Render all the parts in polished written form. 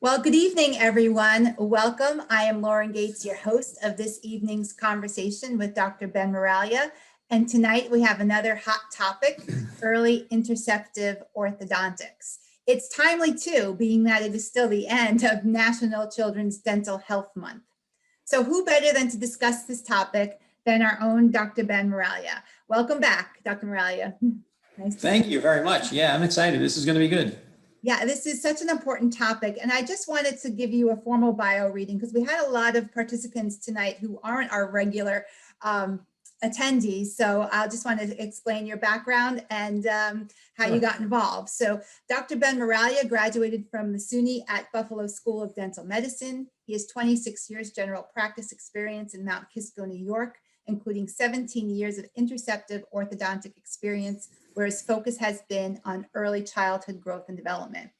Well, good evening, everyone. Welcome. I am Lauren Gueits, your host of this evening's conversation with Dr. Ben Miraglia. And tonight we have another hot topic, early interceptive orthodontics. It's timely too, being that it is still the end of National Children's Dental Health Month. So who better than to discuss this topic than our own Dr. Ben Miraglia. Welcome back, Dr. Miraglia. Nice. Thank you very much. Yeah, I'm excited. This is going to be good. Yeah, this is such an important topic. And I just wanted to give you a formal bio reading because we had a lot of participants tonight who aren't our regular attendees. So I just want to explain your background and how you got involved. So Dr. Ben Miraglia graduated from the SUNY at Buffalo School of Dental Medicine. He has 26 years general practice experience in Mount Kisco, New York, including 17 years of interceptive orthodontic experience, where his focus has been on early childhood growth and development.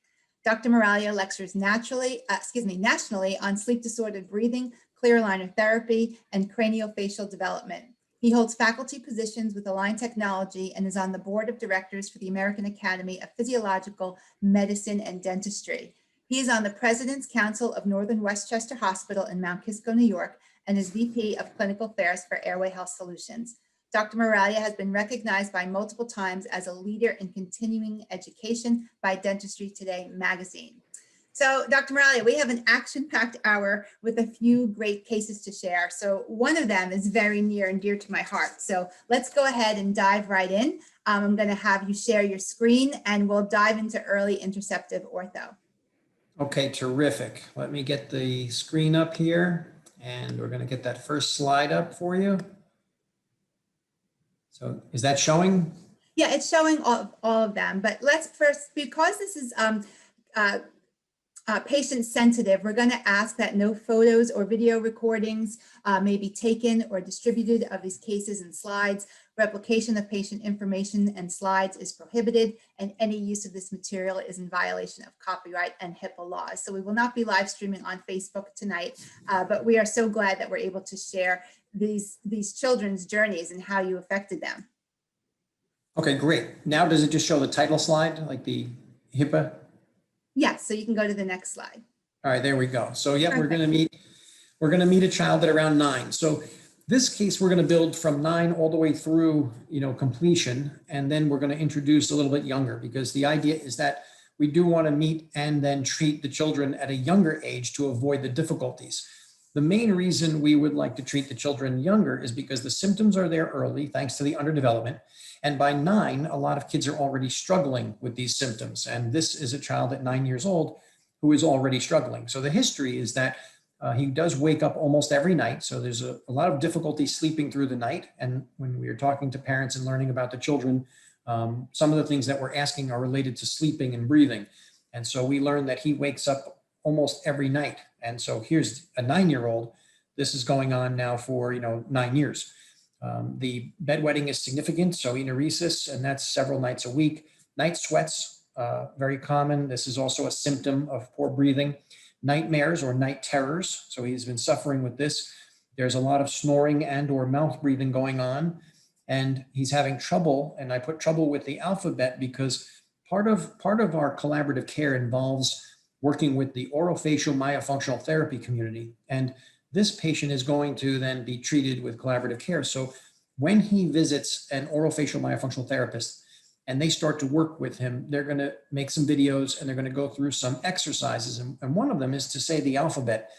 Dr. Miraglia lectures nationally on sleep disordered breathing, clear aligner therapy, and craniofacial development. He holds faculty positions with Align Technology and is on the board of directors for the American Academy of Physiological Medicine and Dentistry. He is on the President's Council of Northern Westchester Hospital in Mount Kisco, New York, and is VP of Clinical Affairs for Airway Health Solutions. Dr. Miraglia has been recognized by multiple times as a leader in continuing education by Dentistry Today magazine. So Dr. Miraglia, we have an action-packed hour with a few great cases to share. So one of them is very near and dear to my heart. So let's go ahead and dive right in. I'm going to have you share your screen and we'll dive into early interceptive ortho. Okay, terrific. Let me get the screen up here and we're going to get that first slide up for you. So is that showing? Yeah, it's showing all of them, but let's first, because this is patient sensitive, we're going to ask that no photos or video recordings may be taken or distributed of these cases and slides. Replication of patient information and slides is prohibited, and any use of this material is in violation of copyright and HIPAA laws. So we will not be live streaming on Facebook tonight, but we are so glad that we're able to share these children's journeys and how you affected them. Okay, great. Now does it just show the title slide, like the HIPAA? Yes, so you can go to the next slide. All right, there we go. So yeah, we're going to meet a child at around 9. So this case we're going to build from 9 all the way through, completion, and then we're going to introduce a little bit younger, because the idea is that we do want to meet and then treat the children at a younger age to avoid the difficulties. The main reason we would like to treat the children younger is because the symptoms are there early, thanks to the underdevelopment. And by 9, a lot of kids are already struggling with these symptoms. And this is a child at 9 years old who is already struggling. So the history is that he does wake up almost every night. So there's a lot of difficulty sleeping through the night. And when we are talking to parents and learning about the children, some of the things that we're asking are related to sleeping and breathing. And so we learned that he wakes up almost every night. And so here's a 9-year-old. This is going on now for 9 years. The bedwetting is significant, so enuresis, and that's several nights a week. Night sweats, very common. This is also a symptom of poor breathing. Nightmares or night terrors, so he's been suffering with this. There's a lot of snoring and or mouth breathing going on, and he's having trouble, and I put trouble with the alphabet because part of our collaborative care involves working with the orofacial myofunctional therapy community. And this patient is going to then be treated with collaborative care. So when he visits an orofacial myofunctional therapist and they start to work with him, they're going to make some videos and they're going to go through some exercises. And one of them is to say the alphabet.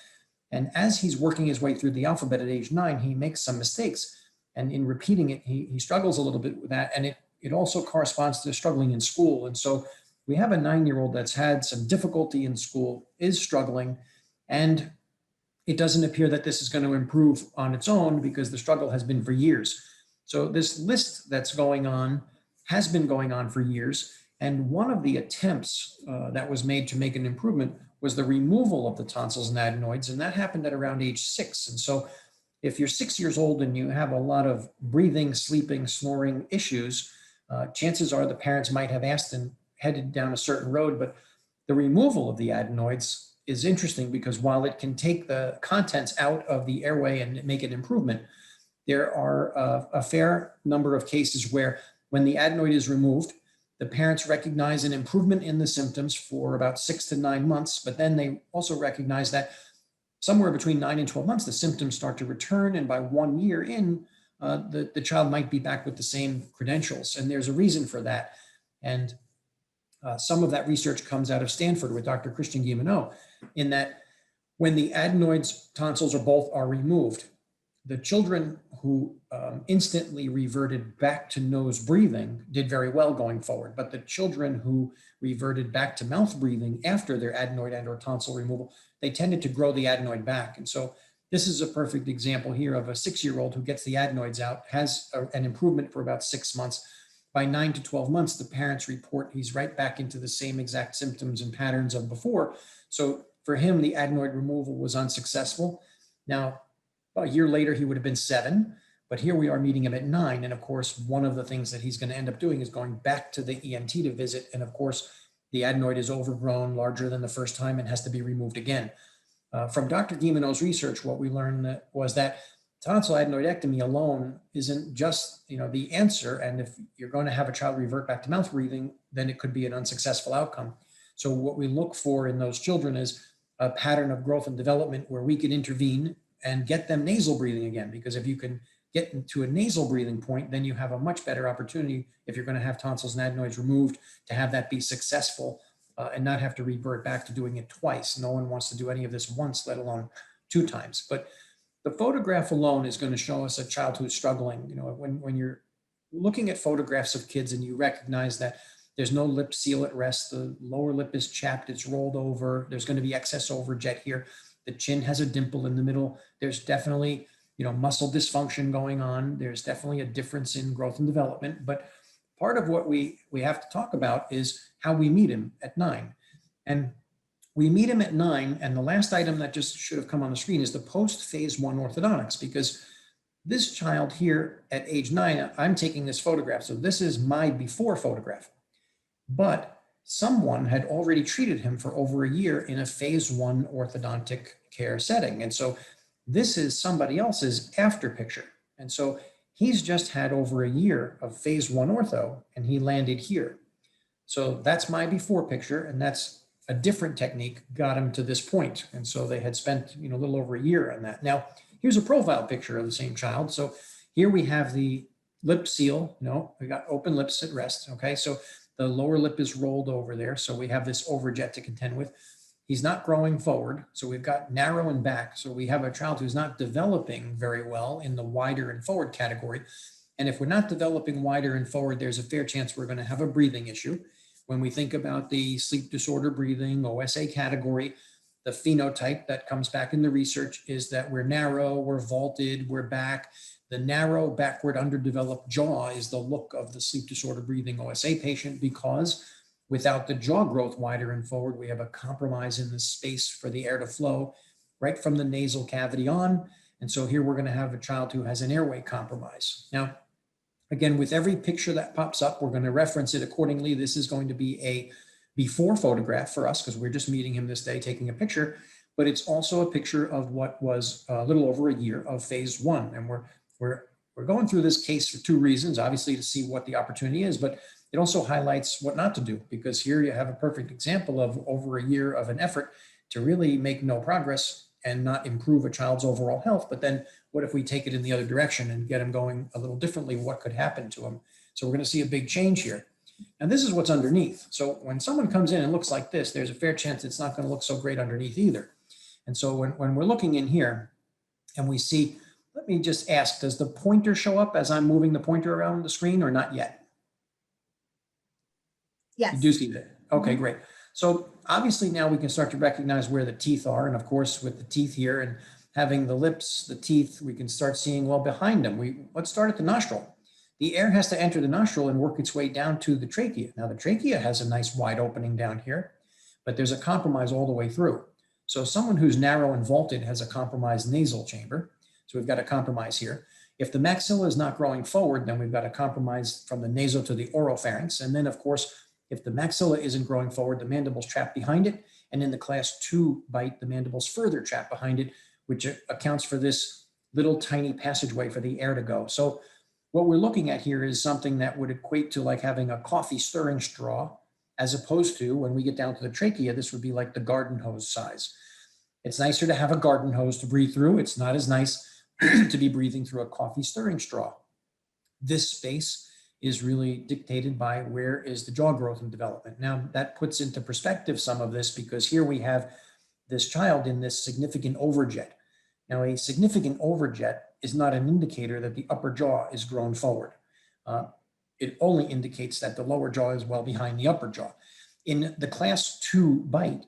And as he's working his way through the alphabet at age 9, he makes some mistakes. And in repeating it, he struggles a little bit with that. And it also corresponds to struggling in school. And so we have a 9-year-old that's had some difficulty in school, is struggling, and it doesn't appear that this is going to improve on its own because the struggle has been for years. So this list that's going on has been going on for years. And one of the attempts that was made to make an improvement was the removal of the tonsils and adenoids. And that happened at around age 6. And so if you're 6 years old and you have a lot of breathing, sleeping, snoring issues, chances are the parents might have asked and headed down a certain road, but the removal of the adenoids is interesting because while it can take the contents out of the airway and make an improvement, there are a fair number of cases where when the adenoid is removed, The parents recognize an improvement in the symptoms for about 6 to 9 months, but then they also recognize that somewhere between 9 and 12 months, the symptoms start to return. And by 1 year in, the child might be back with the same credentials. And there's a reason for that. And some of that research comes out of Stanford with Dr. Christian Guilleminault, in that when the adenoids, tonsils, or both are removed, the children who instantly reverted back to nose breathing did very well going forward. But the children who reverted back to mouth breathing after their adenoid and or tonsil removal, they tended to grow the adenoid back. And so this is a perfect example here of a 6-year-old who gets the adenoids out, has an improvement for about 6 months. By 9 to 12 months, the parents report he's right back into the same exact symptoms and patterns of before. So for him, the adenoid removal was unsuccessful. Now, a year later, he would have been 7, but here we are meeting him at 9. And of course, one of the things that he's going to end up doing is going back to the ENT to visit. And of course, the adenoid is overgrown, larger than the first time, and has to be removed again. From Dr. Guilleminault's research, what we learned was that tonsil adenoidectomy alone isn't just, the answer. And if you're going to have a child revert back to mouth breathing, then it could be an unsuccessful outcome. So what we look for in those children is a pattern of growth and development where we can intervene and get them nasal breathing again. Because if you can get into a nasal breathing point, then you have a much better opportunity, if you're going to have tonsils and adenoids removed, to have that be successful and not have to revert back to doing it twice. No one wants to do any of this once, let alone 2 times. But the photograph alone is going to show us a child who's struggling. When you're looking at photographs of kids and you recognize that there's no lip seal at rest, the lower lip is chapped, it's rolled over, there's going to be excess overjet here, the chin has a dimple in the middle, there's definitely muscle dysfunction going on, there's definitely a difference in growth and development. But part of what we have to talk about is how we meet him at 9. And we meet him at 9, and the last item that just should have come on the screen is the post-phase 1 orthodontics, because this child here at age 9, I'm taking this photograph. So this is my before photograph. But someone had already treated him for over a year in a phase 1 orthodontic care setting. And so this is somebody else's after picture. And so he's just had over a year of phase 1 ortho, and he landed here. So that's my before picture, and that's a different technique got him to this point. And so they had spent a little over a year on that. Now, here's a profile picture of the same child. So here we have the lip seal. No, we got open lips at rest. Okay, so the lower lip is rolled over there. So we have this overjet to contend with. He's not growing forward. So we've got narrow and back. So we have a child who's not developing very well in the wider and forward category. And if we're not developing wider and forward, there's a fair chance we're going to have a breathing issue. When we think about the sleep disorder breathing, OSA category, the phenotype that comes back in the research is that we're narrow, we're vaulted, we're back. The narrow, backward, underdeveloped jaw is the look of the sleep disorder breathing OSA patient, because without the jaw growth wider and forward, we have a compromise in the space for the air to flow right from the nasal cavity on. And so here we're going to have a child who has an airway compromise. Now, again, with every picture that pops up, we're going to reference it accordingly. This is going to be a before photograph for us because we're just meeting him this day, taking a picture, but it's also a picture of what was a little over a year of phase 1. And we're going through this case for 2 reasons, obviously to see what the opportunity is, but it also highlights what not to do, because here you have a perfect example of over a year of an effort to really make no progress and not improve a child's overall health. But then what if we take it in the other direction and get him going a little differently? What could happen to him? So we're going to see a big change here. And this is what's underneath. So when someone comes in and looks like this, there's a fair chance it's not going to look so great underneath either. And so when we're looking in here and we see, let me just ask, does the pointer show up as I'm moving the pointer around the screen or not yet? Yes. You do see that. Okay, great. So obviously now we can start to recognize where the teeth are. And of course, with the teeth here and having the lips, the teeth, we can start seeing well behind them. Let's start at the nostril. The air has to enter the nostril and work its way down to the trachea. Now the trachea has a nice wide opening down here, but there's a compromise all the way through. So someone who's narrow and vaulted has a compromised nasal chamber. So we've got a compromise here. If the maxilla is not growing forward, then we've got a compromise from the nasal to the oropharynx. And then of course, if the maxilla isn't growing forward, the mandible's trapped behind it. And in the class 2 bite, the mandible's further trapped behind it, which accounts for this little tiny passageway for the air to go. So what we're looking at here is something that would equate to like having a coffee stirring straw, as opposed to when we get down to the trachea, this would be like the garden hose size. It's nicer to have a garden hose to breathe through. It's not as nice to be breathing through a coffee stirring straw. This space is really dictated by where is the jaw growth and development. Now that puts into perspective some of this, because here we have this child in this significant overjet. Now a significant overjet is not an indicator that the upper jaw is grown forward. It only indicates that the lower jaw is well behind the upper jaw. In the class 2 bite,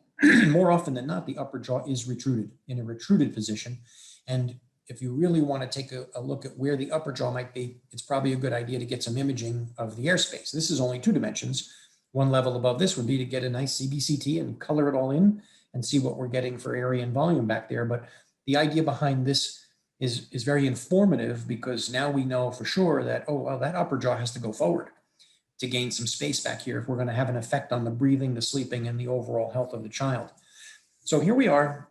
more often than not, the upper jaw is retruded in a retruded position. And if you really want to take a look at where the upper jaw might be, it's probably a good idea to get some imaging of the airspace. This is only 2 dimensions. One level above this would be to get a nice CBCT and color it all in and see what we're getting for area and volume back there. But the idea behind this is very informative, because now we know for sure that, oh, well, that upper jaw has to go forward to gain some space back here if we're going to have an effect on the breathing, the sleeping, and the overall health of the child. So here we are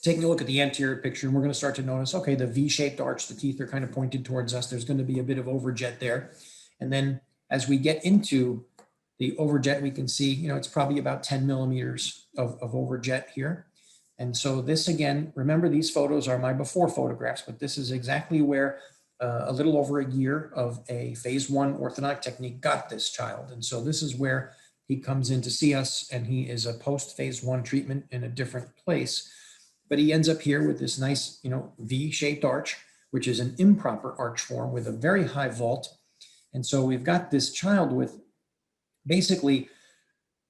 taking a look at the anterior picture, and we're going to start to notice, okay, the V-shaped arch, the teeth are kind of pointed towards us. There's going to be a bit of overjet there. And then as we get into the overjet, we can see, you know, it's probably about 10 millimeters of overjet here. And so this, again, remember, these photos are my before photographs, but this is exactly where a little over a year of a phase 1 orthodontic technique got this child. And so this is where he comes in to see us, and he is a post phase 1 treatment in a different place. But he ends up here with this nice, you know, V-shaped arch, which is an improper arch form with a very high vault. And so we've got this child with basically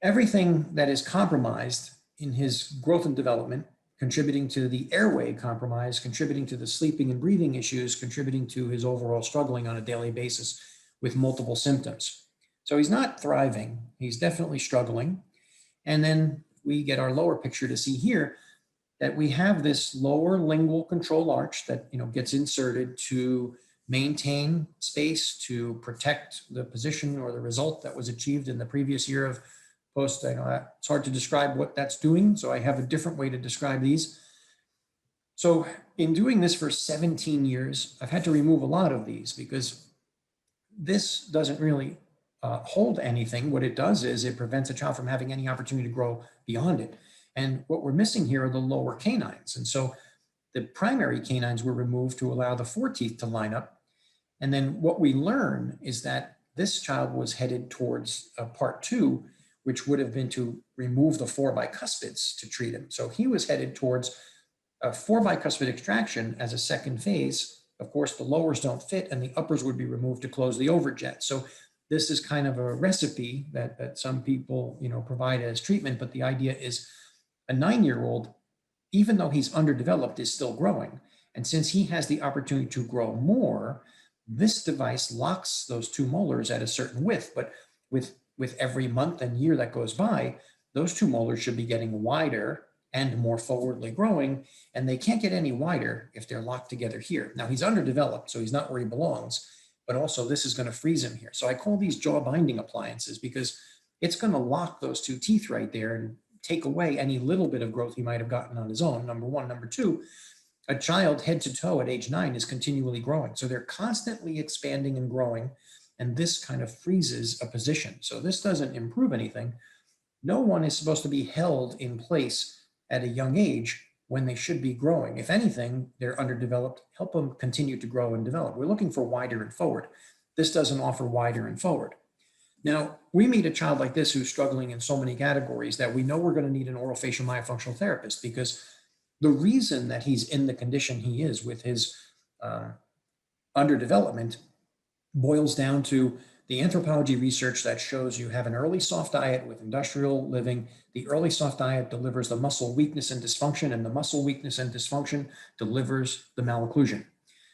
everything that is compromised in his growth and development, contributing to the airway compromise, contributing to the sleeping and breathing issues, contributing to his overall struggling on a daily basis with multiple symptoms. So he's not thriving, he's definitely struggling. And then we get our lower picture to see here that we have this lower lingual control arch that, you know, gets inserted to maintain space, to protect the position or the result that was achieved in the previous year of post. I know it's hard to describe what that's doing, so I have a different way to describe these. So in doing this for 17 years, I've had to remove a lot of these, because this doesn't really hold anything. What it does is it prevents a child from having any opportunity to grow beyond it. And what we're missing here are the lower canines. And so the primary canines were removed to allow the foreteeth to line up. And then what we learn is that this child was headed towards part 2, which would have been to remove the 4 bicuspids to treat him. So he was headed towards a 4 bicuspid extraction as a second phase. Of course, the lowers don't fit, and the uppers would be removed to close the overjet. So this is kind of a recipe that some people, you know, provide as treatment. But the idea is a 9-year-old, even though he's underdeveloped, is still growing. And since he has the opportunity to grow more, this device locks those 2 molars at a certain width. But with every month and year that goes by, those 2 molars should be getting wider and more forwardly growing, and they can't get any wider if they're locked together here. Now he's underdeveloped, so he's not where he belongs, but also this is going to freeze him here. So I call these jaw binding appliances, because it's going to lock those 2 teeth right there and take away any little bit of growth he might have gotten on his own, number one. Number two, a child head to toe at age 9 is continually growing. So they're constantly expanding and growing, and this kind of freezes a position. So this doesn't improve anything. No one is supposed to be held in place at a young age when they should be growing. If anything, they're underdeveloped. Help them continue to grow and develop. We're looking for wider and forward. This doesn't offer wider and forward. Now, we meet a child like this who's struggling in so many categories that we know we're going to need an orofacial myofunctional therapist, because the reason that he's in the condition he is with his underdevelopment boils down to the anthropology research that shows you have an early soft diet with industrial living. The early soft diet delivers the muscle weakness and dysfunction, and the muscle weakness and dysfunction delivers the malocclusion.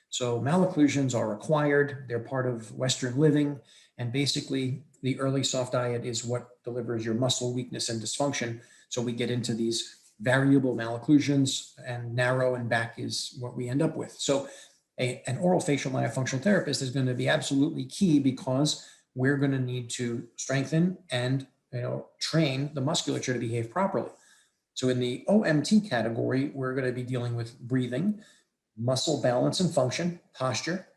So malocclusions are acquired, they're part of Western living, and basically the early soft diet is what delivers your muscle weakness and dysfunction. So we get into these variable malocclusions, and narrow and back is what we end up with. So an orofacial myofunctional therapist is going to be absolutely key, because we're going to need to strengthen and train the musculature to behave properly. So in the OMT category, we're going to be dealing with breathing, muscle balance and function, posture,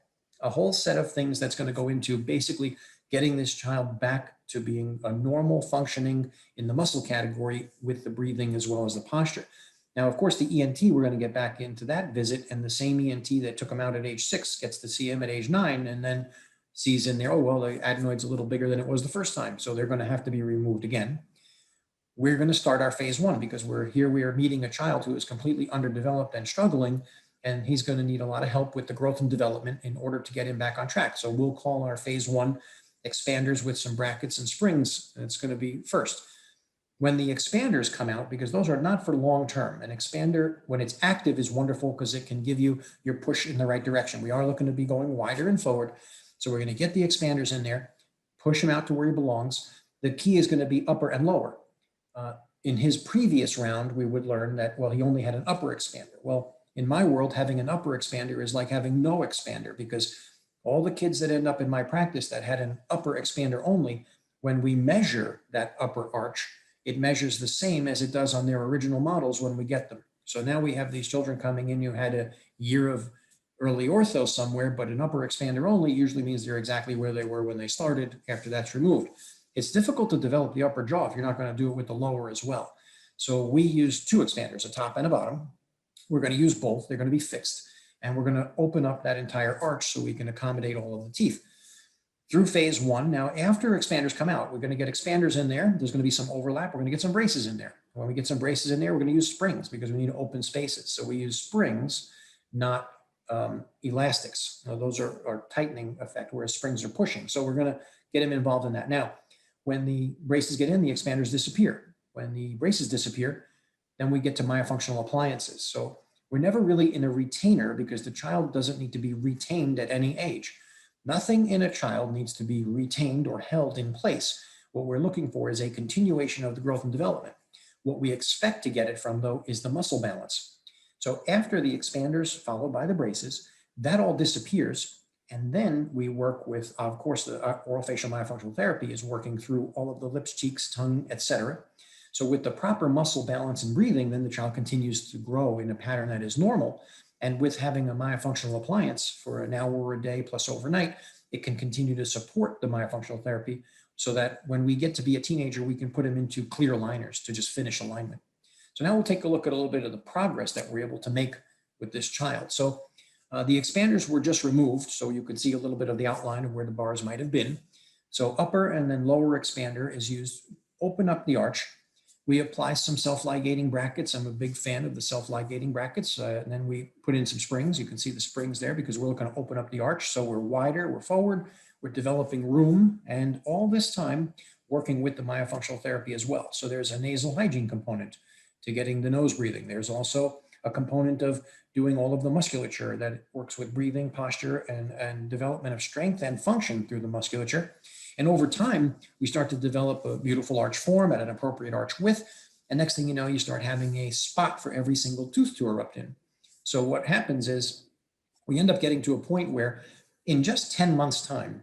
a whole set of things that's going to go into basically getting this child back to being a normal functioning in the muscle category with the breathing as well as the posture. Now, of course, the ENT, we're going to get back into that visit, and the same ENT that took him out at age 6 gets to see him at age 9 and then sees in there, oh, well, the adenoid's a little bigger than it was the first time, so they're going to have to be removed again. We're going to start our phase 1 because we are meeting a child who is completely underdeveloped and struggling, and he's going to need a lot of help with the growth and development in order to get him back on track. So we'll call our phase 1 expanders with some brackets and springs, and it's going to be first. When the expanders come out, because those are not for long term, an expander, when it's active, is wonderful because it can give you your push in the right direction. We are looking to be going wider and forward. So we're going to get the expanders in there, push him out to where he belongs. The key is going to be upper and lower. In his previous round, we would learn that, well, he only had an upper expander. Well, in my world, having an upper expander is like having no expander, because all the kids that end up in my practice that had an upper expander only, when we measure that upper arch, it measures the same as it does on their original models when we get them. So now we have these children coming in who had a year of early ortho somewhere, but an upper expander only usually means they're exactly where they were when they started after that's removed. It's difficult to develop the upper jaw if you're not going to do it with the lower as well. So we use 2 expanders, a top and a bottom. We're going to use both. They're going to be fixed. And we're going to open up that entire arch so we can accommodate all of the teeth. Through phase 1, now after expanders come out, we're going to get expanders in there. There's going to be some overlap. We're going to get some braces in there. When we get some braces in there, we're going to use springs because we need open spaces. So we use springs, not elastics. Now, those are tightening effect, whereas springs are pushing. So we're going to get him involved in that. Now, when the braces get in, the expanders disappear. When the braces disappear, then we get to myofunctional appliances. So we're never really in a retainer because the child doesn't need to be retained at any age. Nothing in a child needs to be retained or held in place. What we're looking for is a continuation of the growth and development. What we expect to get it from, though, is the muscle balance. So after the expanders followed by the braces, that all disappears. And then we work with, of course, the orofacial myofunctional therapy is working through all of the lips, cheeks, tongue, etc. So with the proper muscle balance and breathing, then the child continues to grow in a pattern that is normal. And with having a myofunctional appliance for an hour a day plus overnight, it can continue to support the myofunctional therapy so that when we get to be a teenager, we can put him into clear aligners to just finish alignment. So now we'll take a look at a little bit of the progress that we're able to make with this child. So the expanders were just removed, so you can see a little bit of the outline of where the bars might have been. So upper and then lower expander is used, open up the arch. We apply some self-ligating brackets. I'm a big fan of the self-ligating brackets. And then we put in some springs. You can see the springs there because we're looking to open up the arch. So we're wider, we're forward, we're developing room, and all this time working with the myofunctional therapy as well. So there's a nasal hygiene component to getting the nose breathing. There's also a component of doing all of the musculature that works with breathing, posture, and development of strength and function through the musculature. And over time, we start to develop a beautiful arch form at an appropriate arch width. And next thing you know, you start having a spot for every single tooth to erupt in. So what happens is we end up getting to a point where in just 10 months' time,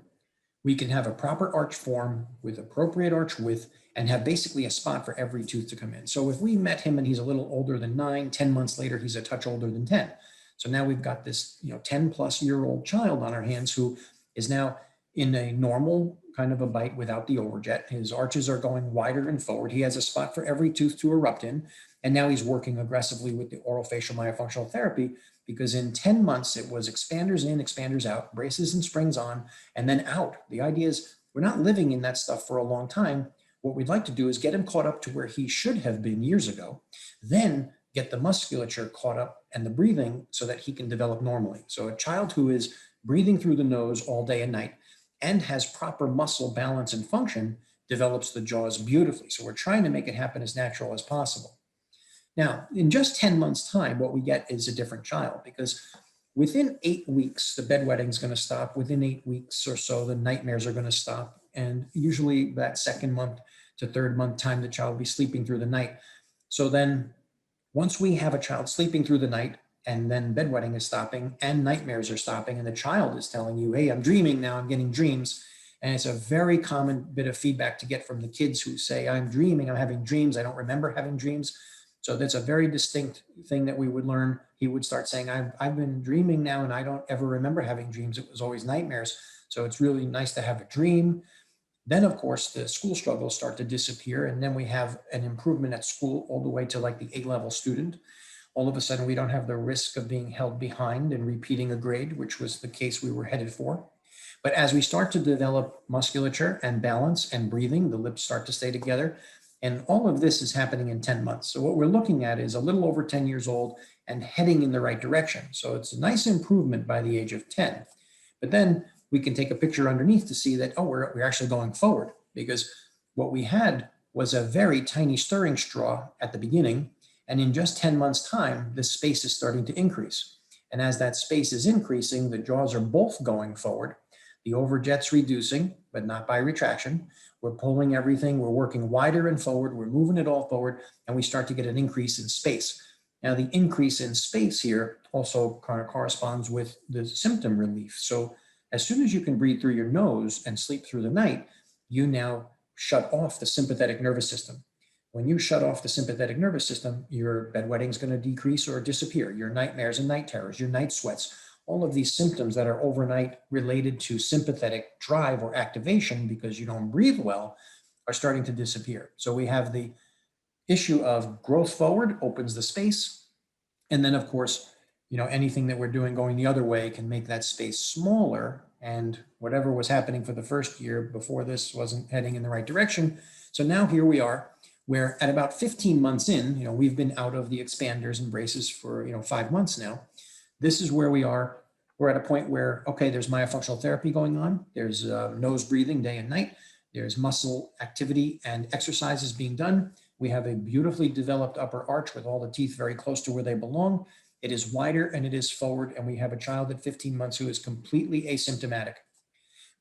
we can have a proper arch form with appropriate arch width and have basically a spot for every tooth to come in. So if we met him and he's a little older than 9, 10 months later, he's a touch older than 10. So now we've got this 10 plus year old child on our hands who is now in a normal kind of a bite without the overjet. His arches are going wider and forward. He has a spot for every tooth to erupt in. And now he's working aggressively with the orofacial myofunctional therapy because in 10 months, it was expanders in, expanders out, braces and springs on, and then out. The idea is we're not living in that stuff for a long time. What we'd like to do is get him caught up to where he should have been years ago, then get the musculature caught up and the breathing so that he can develop normally. So a child who is breathing through the nose all day and night and has proper muscle balance and function develops the jaws beautifully. So we're trying to make it happen as natural as possible. Now, in just 10 months' time, what we get is a different child because within 8 weeks, the bedwetting is going to stop. Within 8 weeks or so, the nightmares are going to stop. And usually that second month to third month time, the child will be sleeping through the night. So then once we have a child sleeping through the night and then bedwetting is stopping and nightmares are stopping and the child is telling you, hey, I'm dreaming now, I'm getting dreams. And it's a very common bit of feedback to get from the kids who say, I'm dreaming, I'm having dreams, I don't remember having dreams. So that's a very distinct thing that we would learn. He would start saying, I've been dreaming now and I don't ever remember having dreams. It was always nightmares. So it's really nice to have a dream. Then, of course, the school struggles start to disappear. And then we have an improvement at school all the way to like the A-level student. All of a sudden, we don't have the risk of being held behind and repeating a grade, which was the case we were headed for. But as we start to develop musculature and balance and breathing, the lips start to stay together. And all of this is happening in 10 months. So what we're looking at is a little over 10 years old and heading in the right direction. So it's a nice improvement by the age of 10. But then we can take a picture underneath to see that, oh, we're actually going forward, because what we had was a very tiny stirring straw at the beginning. And in just 10 months' time, the space is starting to increase. And as that space is increasing, the jaws are both going forward. The overjet's reducing, but not by retraction. We're pulling everything. We're working wider and forward. We're moving it all forward, and we start to get an increase in space. Now, the increase in space here also kind of corresponds with the symptom relief. So as soon as you can breathe through your nose and sleep through the night, you now shut off the sympathetic nervous system. When you shut off the sympathetic nervous system, your bedwetting is going to decrease or disappear. Your nightmares and night terrors, your night sweats, all of these symptoms that are overnight related to sympathetic drive or activation because you don't breathe well are starting to disappear. So we have the issue of growth forward opens the space. And then, of course, anything that we're doing going the other way can make that space smaller. And whatever was happening for the first year before this wasn't heading in the right direction. So now here we are, where at about 15 months in, we've been out of the expanders and braces for, 5 months now. This is where we are. We're at a point where, okay, there's myofunctional therapy going on. There's nose breathing day and night. There's muscle activity and exercises being done. We have a beautifully developed upper arch with all the teeth very close to where they belong. It is wider and it is forward. And we have a child at 15 months who is completely asymptomatic.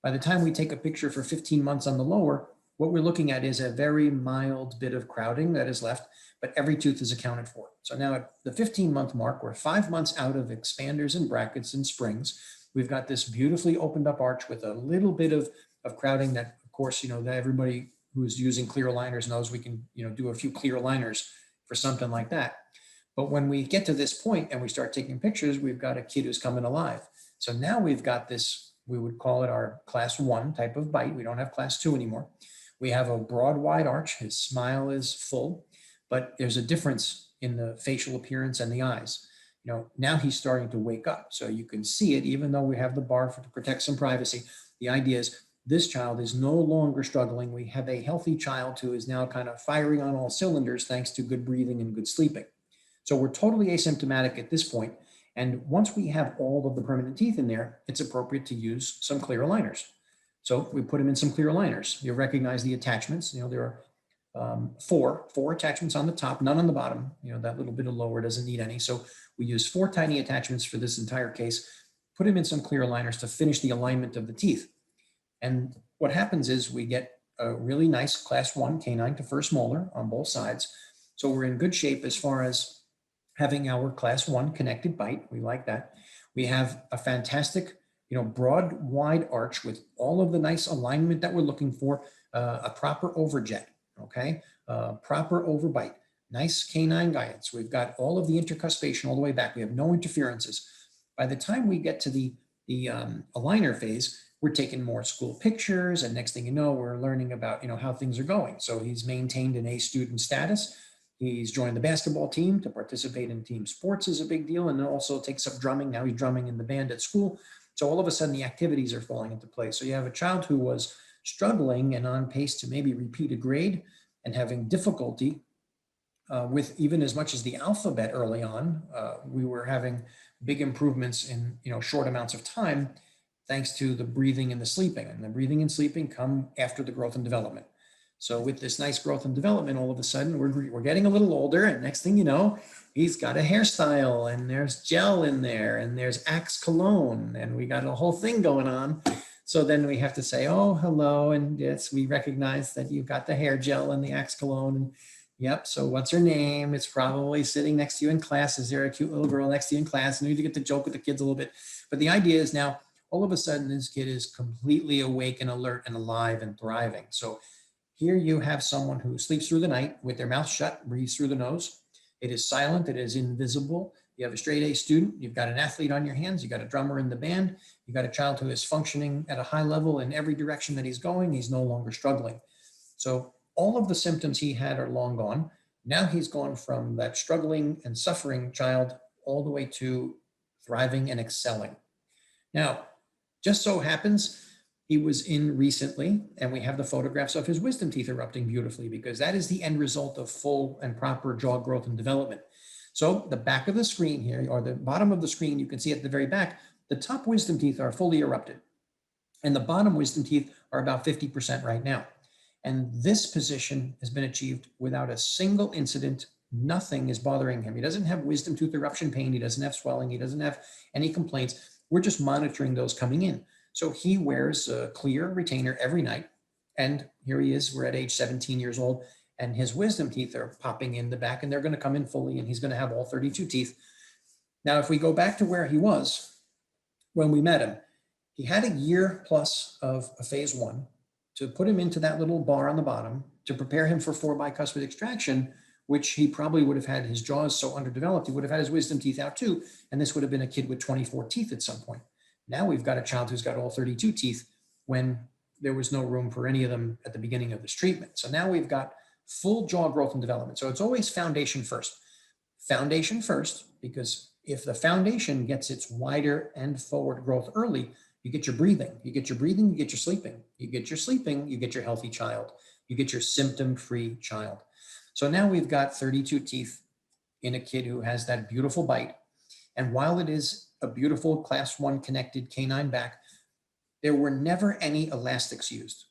By the time we take a picture for 15 months on the lower, what we're looking at is a very mild bit of crowding that is left, but every tooth is accounted for. So now at the 15-month mark, we're 5 months out of expanders and brackets and springs. We've got this beautifully opened up arch with a little bit of crowding that, of course, that everybody who's using clear aligners knows we can, do a few clear aligners for something like that. But when we get to this point and we start taking pictures, we've got a kid who's coming alive. So now we've got this, we would call it our class 1 type of bite. We don't have class 2 anymore. We have a broad, wide arch. His smile is full, but there's a difference in the facial appearance and the eyes. Now he's starting to wake up. So you can see it, even though we have the bar to protect some privacy. The idea is this child is no longer struggling. We have a healthy child who is now kind of firing on all cylinders thanks to good breathing and good sleeping. So we're totally asymptomatic at this point. And once we have all of the permanent teeth in there, it's appropriate to use some clear aligners. So we put him in some clear aligners. You recognize the attachments. There are four attachments on the top, none on the bottom. That little bit of lower doesn't need any. So we use 4 tiny attachments for this entire case, put him in some clear aligners to finish the alignment of the teeth. And what happens is we get a really nice class 1 canine to first molar on both sides. So we're in good shape as far as having our class 1 connected bite. We like that. We have a fantastic, broad, wide arch with all of the nice alignment that we're looking for, a proper overjet, okay? Proper overbite, nice canine guidance. We've got all of the intercuspation all the way back. We have no interferences. By the time we get to the aligner phase, we're taking more school pictures, and next thing you know, we're learning about, how things are going. So he's maintained an A student status. He's joined the basketball team to participate in team sports is a big deal, and then also takes up drumming. Now he's drumming in the band at school. So all of a sudden the activities are falling into place. So you have a child who was struggling and on pace to maybe repeat a grade and having difficulty with even as much as the alphabet early on. We were having big improvements in short amounts of time thanks to the breathing and the sleeping. And the breathing and sleeping come after the growth and development. So with this nice growth and development, all of a sudden we're getting a little older, and next thing you know, he's got a hairstyle, and there's gel in there, and there's Axe cologne, and we got a whole thing going on. So then we have to say, oh, hello, and yes, we recognize that you've got the hair gel and the Axe cologne, and yep, so what's her name? It's probably sitting next to you in class. Is there a cute little girl next to you in class? And we need to get to joke with the kids a little bit. But the idea is now, all of a sudden, this kid is completely awake and alert and alive and thriving. So here you have someone who sleeps through the night with their mouth shut, breathes through the nose. It is silent, it is invisible. You have a straight A student, you've got an athlete on your hands, you've got a drummer in the band, you've got a child who is functioning at a high level in every direction that he's going, he's no longer struggling. So all of the symptoms he had are long gone. Now he's gone from that struggling and suffering child all the way to thriving and excelling. Now, just so happens he was in recently, and we have the photographs of his wisdom teeth erupting beautifully, because that is the end result of full and proper jaw growth and development. So the back of the screen here, or the bottom of the screen, you can see at the very back, the top wisdom teeth are fully erupted, and the bottom wisdom teeth are about 50% right now. And this position has been achieved without a single incident. Nothing is bothering him. He doesn't have wisdom tooth eruption pain. He doesn't have swelling. He doesn't have any complaints. We're just monitoring those coming in. So he wears a clear retainer every night. And here he is. We're at age 17 years old. And his wisdom teeth are popping in the back, and they're going to come in fully, and he's going to have all 32 teeth. Now, if we go back to where he was when we met him, he had a year plus of a phase 1 to put him into that little bar on the bottom to prepare him for 4 bicuspid extraction, which he probably would have had his jaws so underdeveloped, he would have had his wisdom teeth out too. And this would have been a kid with 24 teeth at some point. Now we've got a child who's got all 32 teeth when there was no room for any of them at the beginning of this treatment. So now we've got full jaw growth and development. So it's always foundation first. Foundation first, because if the foundation gets its wider and forward growth early, you get your breathing. You get your breathing, you get your sleeping. You get your sleeping, you get your healthy child. You get your symptom-free child. So now we've got 32 teeth in a kid who has that beautiful bite. And while it is a beautiful class 1 connected canine back, there were never any elastics used.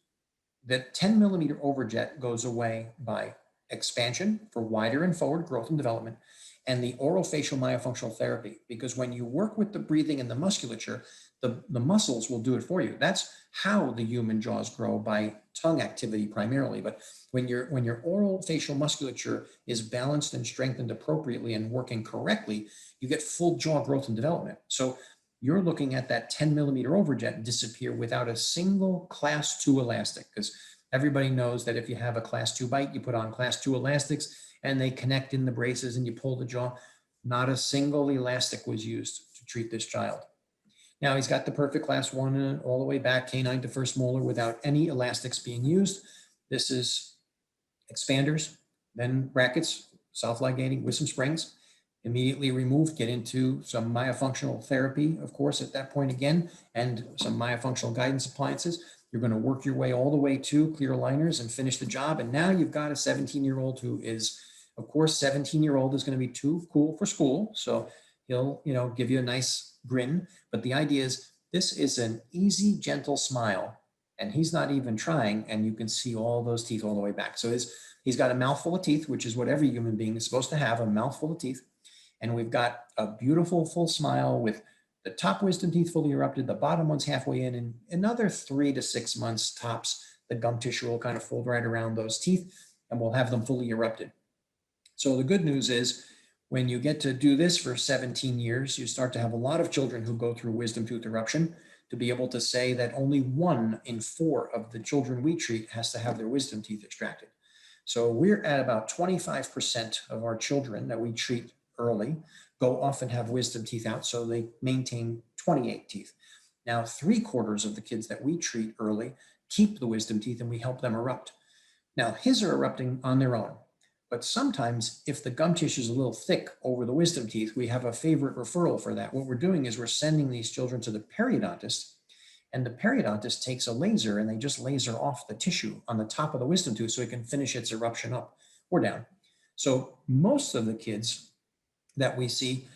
The 10 millimeter overjet goes away by expansion for wider and forward growth and development, and the orofacial myofunctional therapy, because when you work with the breathing and the musculature, the muscles will do it for you. That's how the human jaws grow, by tongue activity primarily. But when your oral facial musculature is balanced and strengthened appropriately and working correctly, you get full jaw growth and development. So you're looking at that 10 millimeter overjet disappear without a single class 2 elastic, because everybody knows that if you have a class 2 bite, you put on class 2 elastics and they connect in the braces and you pull the jaw. Not a single elastic was used to treat this child. Now he's got the perfect class 1 all the way back, canine to first molar, without any elastics being used. This is expanders, then brackets, self-ligating with some springs, immediately removed, get into some myofunctional therapy, of course, at that point again, and some myofunctional guidance appliances. You're going to work your way all the way to clear aligners and finish the job. And now you've got a 17-year-old who is, of course, 17-year-old is going to be too cool for school. So he'll, give you a nice grin. But the idea is this is an easy, gentle smile, and he's not even trying. And you can see all those teeth all the way back. So he's got a mouthful of teeth, which is what every human being is supposed to have, a mouthful of teeth. And we've got a beautiful full smile with the top wisdom teeth fully erupted, the bottom one's halfway in, and another 3 to 6 months tops, the gum tissue will kind of fold right around those teeth, and we'll have them fully erupted. So the good news is, when you get to do this for 17 years, you start to have a lot of children who go through wisdom tooth eruption, to be able to say that only 1 in 4 of the children we treat has to have their wisdom teeth extracted. So we're at about 25% of our children that we treat early go off and have wisdom teeth out, so they maintain 28 teeth. Now, 3/4 of the kids that we treat early keep the wisdom teeth, and we help them erupt. Now, his are erupting on their own. But sometimes if the gum tissue is a little thick over the wisdom teeth, we have a favorite referral for that. What we're doing is we're sending these children to the periodontist, and the periodontist takes a laser and they just laser off the tissue on the top of the wisdom tooth so it can finish its eruption up or down. So most of the kids that we see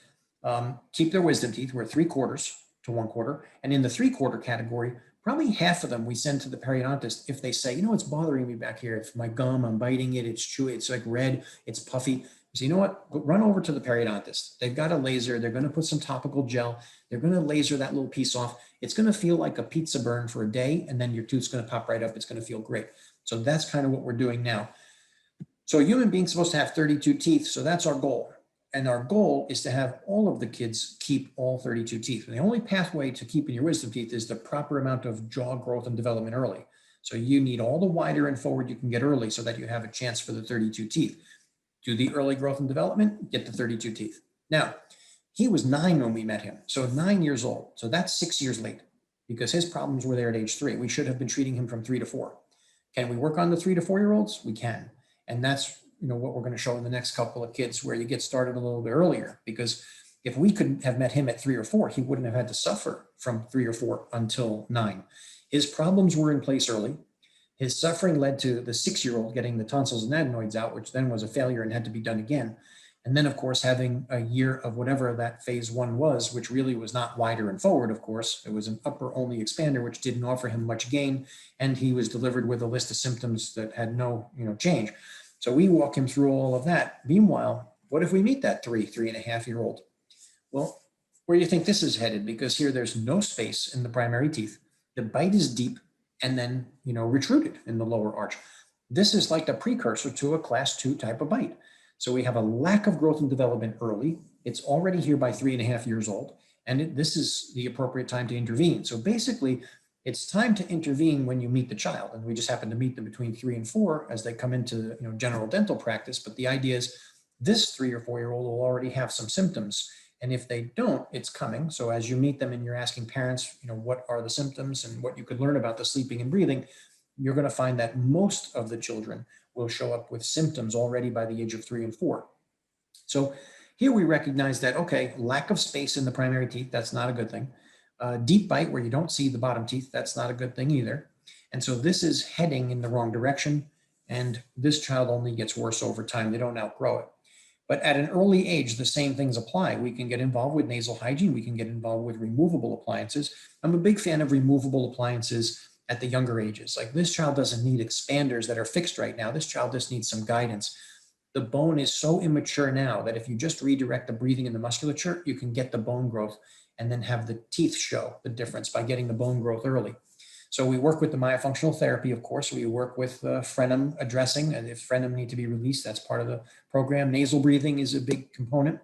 keep their wisdom teeth. We're 3/4 to 1/4. And in the 3/4 category, probably half of them we send to the periodontist if they say, it's bothering me back here. It's my gum, I'm biting it, it's chewy, it's like red, it's puffy. So you know what? Run over to the periodontist. They've got a laser. They're going to put some topical gel. They're going to laser that little piece off. It's going to feel like a pizza burn for a day, and then your tooth's going to pop right up. It's going to feel great. So that's kind of what we're doing now. So a human being's supposed to have 32 teeth. So that's our goal. And our goal is to have all of the kids keep all 32 teeth. And the only pathway to keeping your wisdom teeth is the proper amount of jaw growth and development early. So you need all the wider and forward you can get early so that you have a chance for the 32 teeth. do the early growth and development, get the 32 teeth. Now, he was 9 when we met him, so 9 years old. So that's 6 years late because his problems were there at age 3. We should have been treating him from 3 to 4. Can we work on the 3 to 4-year-olds? We can. And that's what we're going to show in the next couple of kids, where you get started a little bit earlier, because if we could have met him at 3 or 4, he wouldn't have had to suffer from 3 or 4 until 9. His problems were in place early. His suffering led to the 6-year-old getting the tonsils and adenoids out, which then was a failure and had to be done again. And then, of course, having a year of whatever that phase 1 was, which really was not wider and forward, of course. It was an upper-only expander, which didn't offer him much gain. And he was delivered with a list of symptoms that had no change. So we walk him through all of that. Meanwhile, what if we meet that 3.5-year-old? Well, where do you think this is headed? Because here there's no space in the primary teeth. The bite is deep and then, retruded in the lower arch. This is like the precursor to a class 2 type of bite. So we have a lack of growth and development early. It's already here by 3.5 years old. And this is the appropriate time to intervene. So basically, it's time to intervene when you meet the child. And we just happen to meet them between 3 and 4 as they come into general dental practice. But the idea is this 3 or 4-year-old will already have some symptoms. And if they don't, it's coming. So as you meet them and you're asking parents, what are the symptoms and what you could learn about the sleeping and breathing, you're going to find that most of the children will show up with symptoms already by the age of 3 and 4. So here we recognize that, okay, lack of space in the primary teeth, that's not a good thing. Deep bite where you don't see the bottom teeth, that's not a good thing either. And so this is heading in the wrong direction, and this child only gets worse over time. They don't outgrow it. But at an early age, the same things apply. We can get involved with nasal hygiene. We can get involved with removable appliances. I'm a big fan of removable appliances at the younger ages. Like, this child doesn't need expanders that are fixed right now. This child just needs some guidance. The bone is so immature now that if you just redirect the breathing and the musculature, you can get the bone growth and then have the teeth show the difference by getting the bone growth early. So we work with the myofunctional therapy, of course. We work with frenum addressing, and if frenum need to be released, that's part of the program. Nasal breathing is a big component.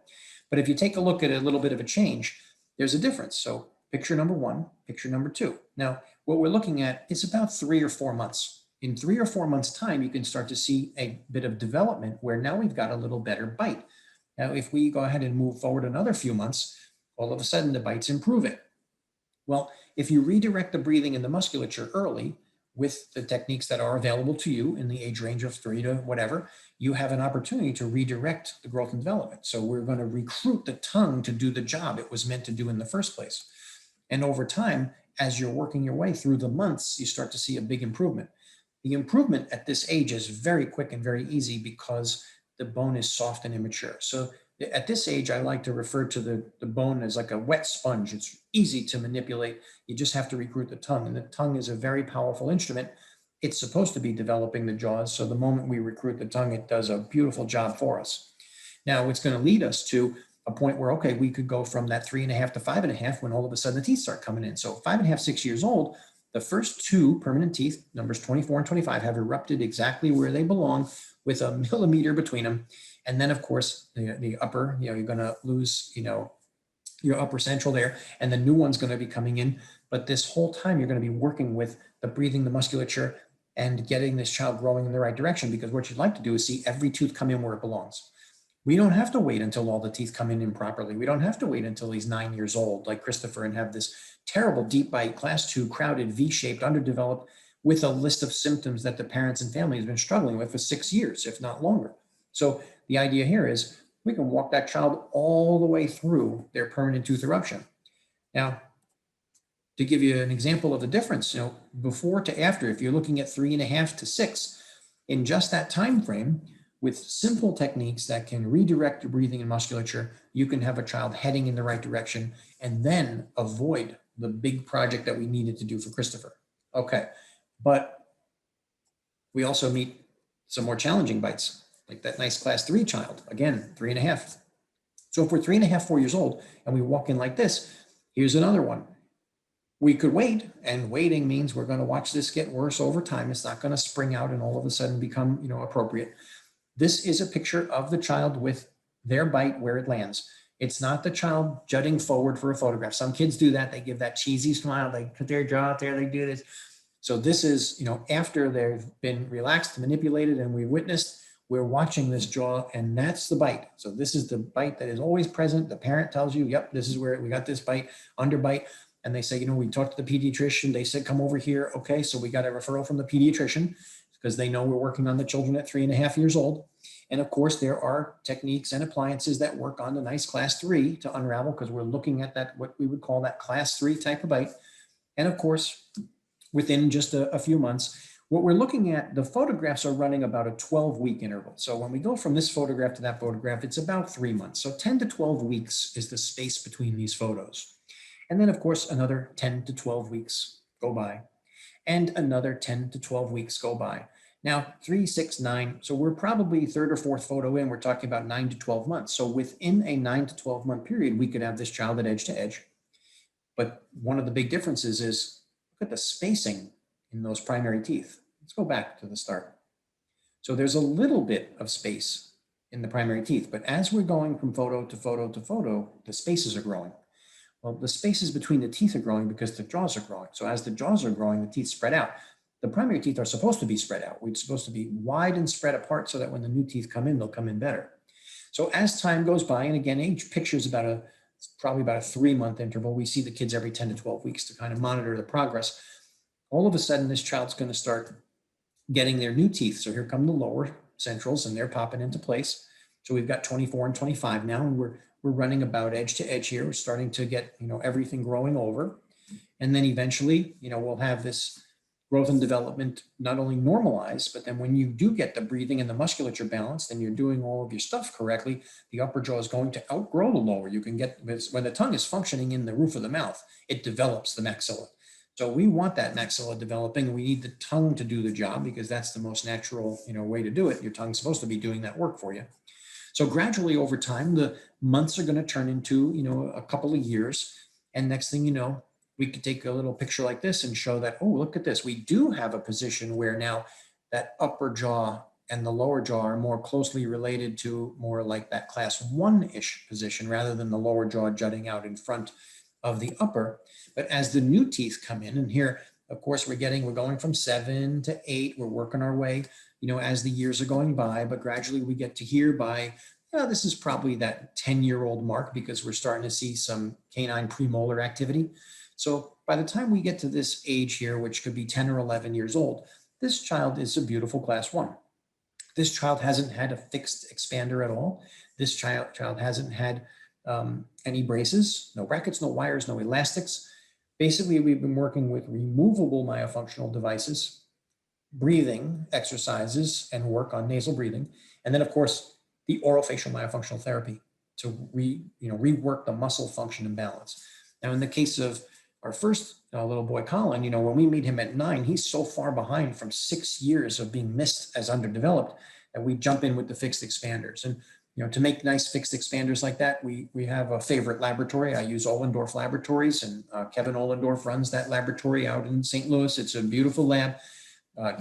But if you take a look at a little bit of a change, there's a difference. So picture number 1, picture number 2. Now, what we're looking at is about 3 or 4 months. In 3 or 4 months' time, you can start to see a bit of development where now we've got a little better bite. Now, if we go ahead and move forward another few months, all of a sudden the bite's improving. Well, if you redirect the breathing and the musculature early with the techniques that are available to you in the age range of 3 to whatever, you have an opportunity to redirect the growth and development. So we're going to recruit the tongue to do the job it was meant to do in the first place. And over time, as you're working your way through the months, you start to see a big improvement. The improvement at this age is very quick and very easy because the bone is soft and immature. So at this age, I like to refer to the bone as like a wet sponge. It's easy to manipulate. You just have to recruit the tongue. And the tongue is a very powerful instrument. It's supposed to be developing the jaws. So the moment we recruit the tongue, it does a beautiful job for us. Now, it's going to lead us to a point where, okay, we could go from that 3.5 to 5.5 when all of a sudden the teeth start coming in. So 5.5, 6 years old, the first 2 permanent teeth, numbers 24 and 25, have erupted exactly where they belong with a millimeter between them. And then, of course, the upper, you're going to lose, your upper central there, and the new one's going to be coming in. But this whole time, you're going to be working with the breathing, the musculature, and getting this child growing in the right direction, because what you'd like to do is see every tooth come in where it belongs. We don't have to wait until all the teeth come in improperly. We don't have to wait until he's 9 years old, like Christopher, and have this terrible deep bite, class 2, crowded, V-shaped, underdeveloped, with a list of symptoms that the parents and family has been struggling with for 6 years, if not longer. So the idea here is we can walk that child all the way through their permanent tooth eruption. Now, to give you an example of the difference, before to after, if you're looking at 3.5 to 6, in just that time frame, with simple techniques that can redirect your breathing and musculature, you can have a child heading in the right direction and then avoid the big project that we needed to do for Christopher. Okay, but we also meet some more challenging bites, like that nice class 3 child, again, 3.5. So if we're 3.5, 4 years old, and we walk in like this, here's another one. We could wait, and waiting means we're going to watch this get worse over time. It's not going to spring out and all of a sudden become, appropriate. This is a picture of the child with their bite where it lands. It's not the child jutting forward for a photograph. Some kids do that. They give that cheesy smile. They put their jaw out there. They do this. So this is, after they've been relaxed, manipulated, and we witnessed we're watching this jaw, and that's the bite. So this is the bite that is always present. The parent tells you, yep, this is where we got this bite, underbite. And they say, you know, we talked to the pediatrician. They said, come over here. Okay, so we got a referral from the pediatrician because they know we're working on the children at 3.5 years old. And of course, there are techniques and appliances that work on the nice class 3 to unravel, because we're looking at that, what we would call that class 3 type of bite. And of course, within just a few months, what we're looking at, the photographs are running about a 12-week interval. So when we go from this photograph to that photograph, it's about 3 months. So 10 to 12 weeks is the space between these photos. And then of course, another 10 to 12 weeks go by, and another 10 to 12 weeks go by. Now, 3, 6, 9. So we're probably third or fourth photo in, we're talking about 9 to 12 months. So within a 9 to 12 month period, we could have this child at edge to edge. But one of the big differences is, look at the spacing in those primary teeth. Let's go back to the start. So there's a little bit of space in the primary teeth, but as we're going from photo to photo to photo, the spaces are growing. Well, the spaces between the teeth are growing because the jaws are growing. So as the jaws are growing, the teeth spread out. The primary teeth are supposed to be spread out. We're supposed to be wide and spread apart so that when the new teeth come in, they'll come in better. So as time goes by, and again, age pictures probably about a 3-month interval. We see the kids every 10 to 12 weeks to kind of monitor the progress. All of a sudden, this child's going to start getting their new teeth. So here come the lower centrals, and they're popping into place. So we've got 24 and 25 now, and we're running about edge to edge here. We're starting to get, you know, everything growing over. And then eventually, you know, we'll have this growth and development not only normalize, but then when you do get the breathing and the musculature balanced and you're doing all of your stuff correctly, the upper jaw is going to outgrow the lower. You can get, when the tongue is functioning in the roof of the mouth, it develops the maxilla. So we want that maxilla developing. We need the tongue to do the job because that's the most natural, you know, way to do it. Your tongue's supposed to be doing that work for you. So gradually over time, the months are going to turn into, you know, a couple of years. And next thing you know, we could take a little picture like this and show that, oh, look at this. We do have a position where now that upper jaw and the lower jaw are more closely related to more like that class 1-ish position rather than the lower jaw jutting out in front of the upper. But as the new teeth come in, and here, of course, we're going from 7 to 8. We're working our way, you know, as the years are going by, but gradually we get to here by, this is probably that 10-year-old mark because we're starting to see some canine premolar activity. So by the time we get to this age here, which could be 10 or 11 years old, this child is a beautiful class 1. This child hasn't had a fixed expander at all. This child hasn't had any braces, no brackets, no wires, no elastics. Basically, we've been working with removable myofunctional devices, breathing exercises, and work on nasal breathing. And then, of course, the orofacial myofunctional therapy to rework the muscle function and balance. Now, in the case of our first little boy, Colin, you know, when we meet him at 9, he's so far behind from 6 years of being missed as underdeveloped that we jump in with the fixed expanders. And, you know, to make nice fixed expanders like that, we have a favorite laboratory. I use Ohlendorf Laboratories, and Kevin Ohlendorf runs that laboratory out in St. Louis. It's a beautiful lab.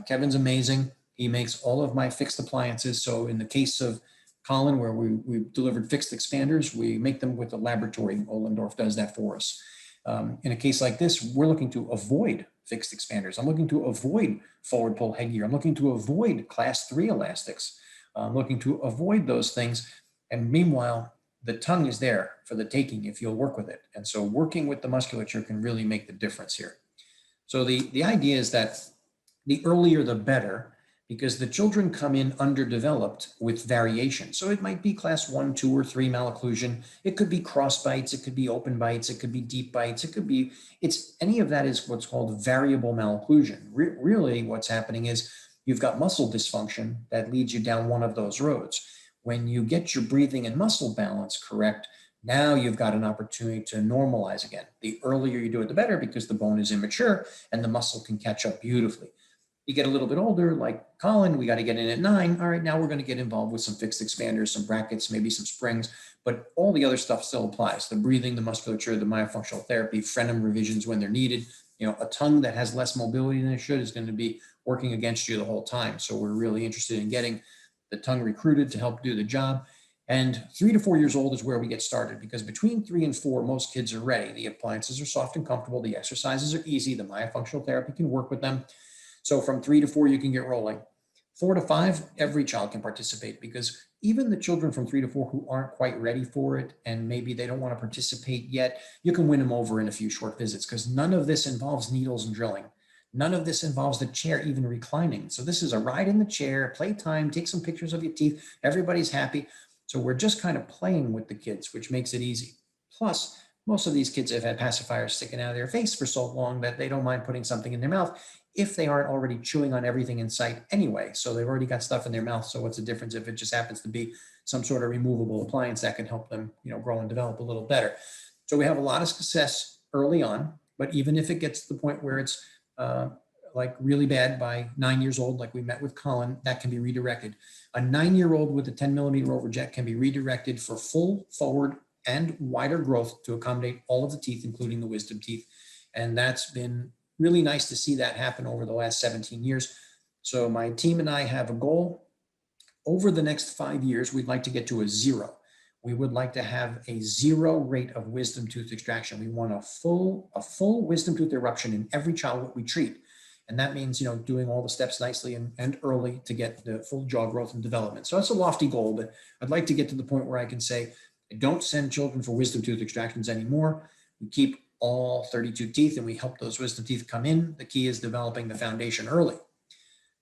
Kevin's amazing. He makes all of my fixed appliances. So in the case of Colin, where we delivered fixed expanders, we make them with the laboratory. Ohlendorf does that for us. In a case like this, we're looking to avoid fixed expanders. I'm looking to avoid forward pull headgear. I'm looking to avoid class 3 elastics. I'm looking to avoid those things. And meanwhile, the tongue is there for the taking if you'll work with it. And so working with the musculature can really make the difference here. So the idea is that the earlier the better, because the children come in underdeveloped with variation. So it might be class 1, 2, or 3 malocclusion. It could be cross bites. It could be open bites. It could be deep bites. Any of that is what's called variable malocclusion. Really what's happening is you've got muscle dysfunction that leads you down one of those roads. When you get your breathing and muscle balance correct, now you've got an opportunity to normalize again. The earlier you do it, the better, because the bone is immature and the muscle can catch up beautifully. You get a little bit older, like Colin, we got to get in at 9. All right, now we're going to get involved with some fixed expanders, some brackets, maybe some springs, but all the other stuff still applies. The breathing, the musculature, the myofunctional therapy, frenum revisions when they're needed. You know, a tongue that has less mobility than it should is going to be working against you the whole time. So we're really interested in getting the tongue recruited to help do the job. And 3 to 4 years old is where we get started, because between 3 and 4, most kids are ready. The appliances are soft and comfortable. The exercises are easy. The myofunctional therapy can work with them. So from 3 to 4, you can get rolling. 4 to 5, every child can participate, because even the children from 3 to 4 who aren't quite ready for it and maybe they don't want to participate yet, you can win them over in a few short visits, because none of this involves needles and drilling. None of this involves the chair even reclining. So this is a ride in the chair, playtime, take some pictures of your teeth. Everybody's happy. So we're just kind of playing with the kids, which makes it easy. Plus, most of these kids have had pacifiers sticking out of their face for so long that they don't mind putting something in their mouth if they aren't already chewing on everything in sight anyway. So they've already got stuff in their mouth. So what's the difference if it just happens to be some sort of removable appliance that can help them, grow and develop a little better. So we have a lot of success early on, but even if it gets to the point where it's like really bad by 9 years old, like we met with Colin, that can be redirected. A 9-year-old with a 10 millimeter overjet can be redirected for full forward and wider growth to accommodate all of the teeth, including the wisdom teeth. And that's been really nice to see that happen over the last 17 years. So my team and I have a goal. Over the next 5 years, we'd like to get to a 0. We would like to have a 0 rate of wisdom tooth extraction. We want a full wisdom tooth eruption in every child that we treat. And that means, doing all the steps nicely and early to get the full jaw growth and development. So that's a lofty goal, but I'd like to get to the point where I can say, I don't send children for wisdom tooth extractions anymore. We keep all 32 teeth and we help those wisdom teeth come in. The key is developing the foundation early.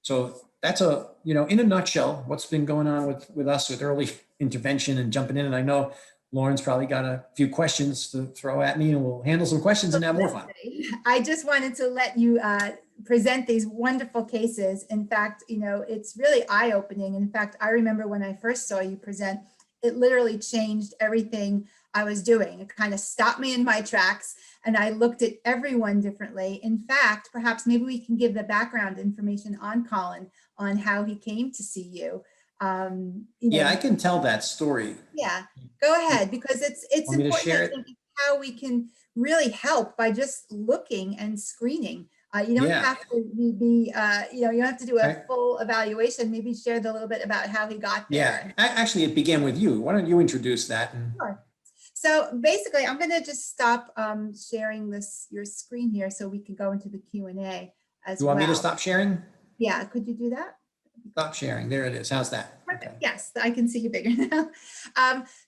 So that's in a nutshell, what's been going on with us with early intervention and jumping in. And I know Lauren's probably got a few questions to throw at me, and we'll handle some questions and have more fun. I just wanted to let you present these wonderful cases. In fact, it's really eye-opening. In fact, I remember when I first saw you present, it literally changed everything I was doing. It kind of stopped me in my tracks, and I looked at everyone differently. In fact, perhaps maybe we can give the background information on Colin, on how he came to see you. I can tell that story. Yeah, go ahead, because it's important, I think, how we can really help by just looking and screening. You don't have to be you don't have to do a full evaluation. Maybe share a little bit about how he got there. Yeah, actually, it began with you. Why don't you introduce that? Sure. So basically, I'm going to just stop sharing your screen here so we can go into the Q&A as well. You want me to stop sharing? Yeah, could you do that? Stop sharing. There it is. How's that? Perfect. Okay. Yes, I can see you bigger now.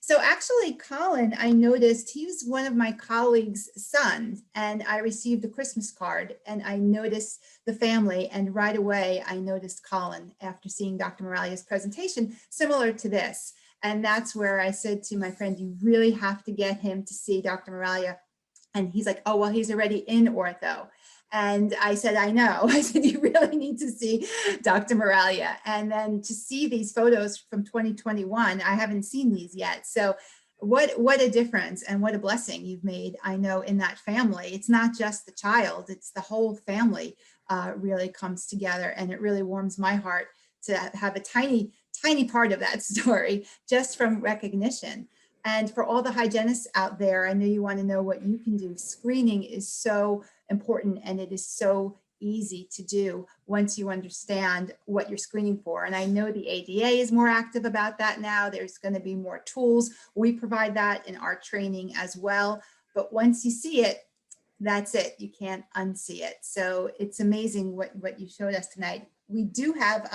So actually, Colin, I noticed he's one of my colleagues' sons, and I received a Christmas card, and I noticed the family, and right away I noticed Colin after seeing Dr. Miraglia's presentation, similar to this. And that's where I said to my friend, you really have to get him to see Dr. Miraglia. And he's like, oh, well, he's already in ortho. And I said, I know. I said, you really need to see Dr. Miraglia. And then to see these photos from 2021, I haven't seen these yet. So what a difference and what a blessing you've made, I know, in that family. It's not just the child, it's the whole family really comes together. And it really warms my heart to have a tiny part of that story just from recognition. And for all the hygienists out there, I know you want to know what you can do. Screening is so important, and it is so easy to do once you understand what you're screening for. And I know the ADA is more active about that now. There's going to be more tools. We provide that in our training as well. But once you see it, that's it. You can't unsee it. So it's amazing what you showed us tonight. We do have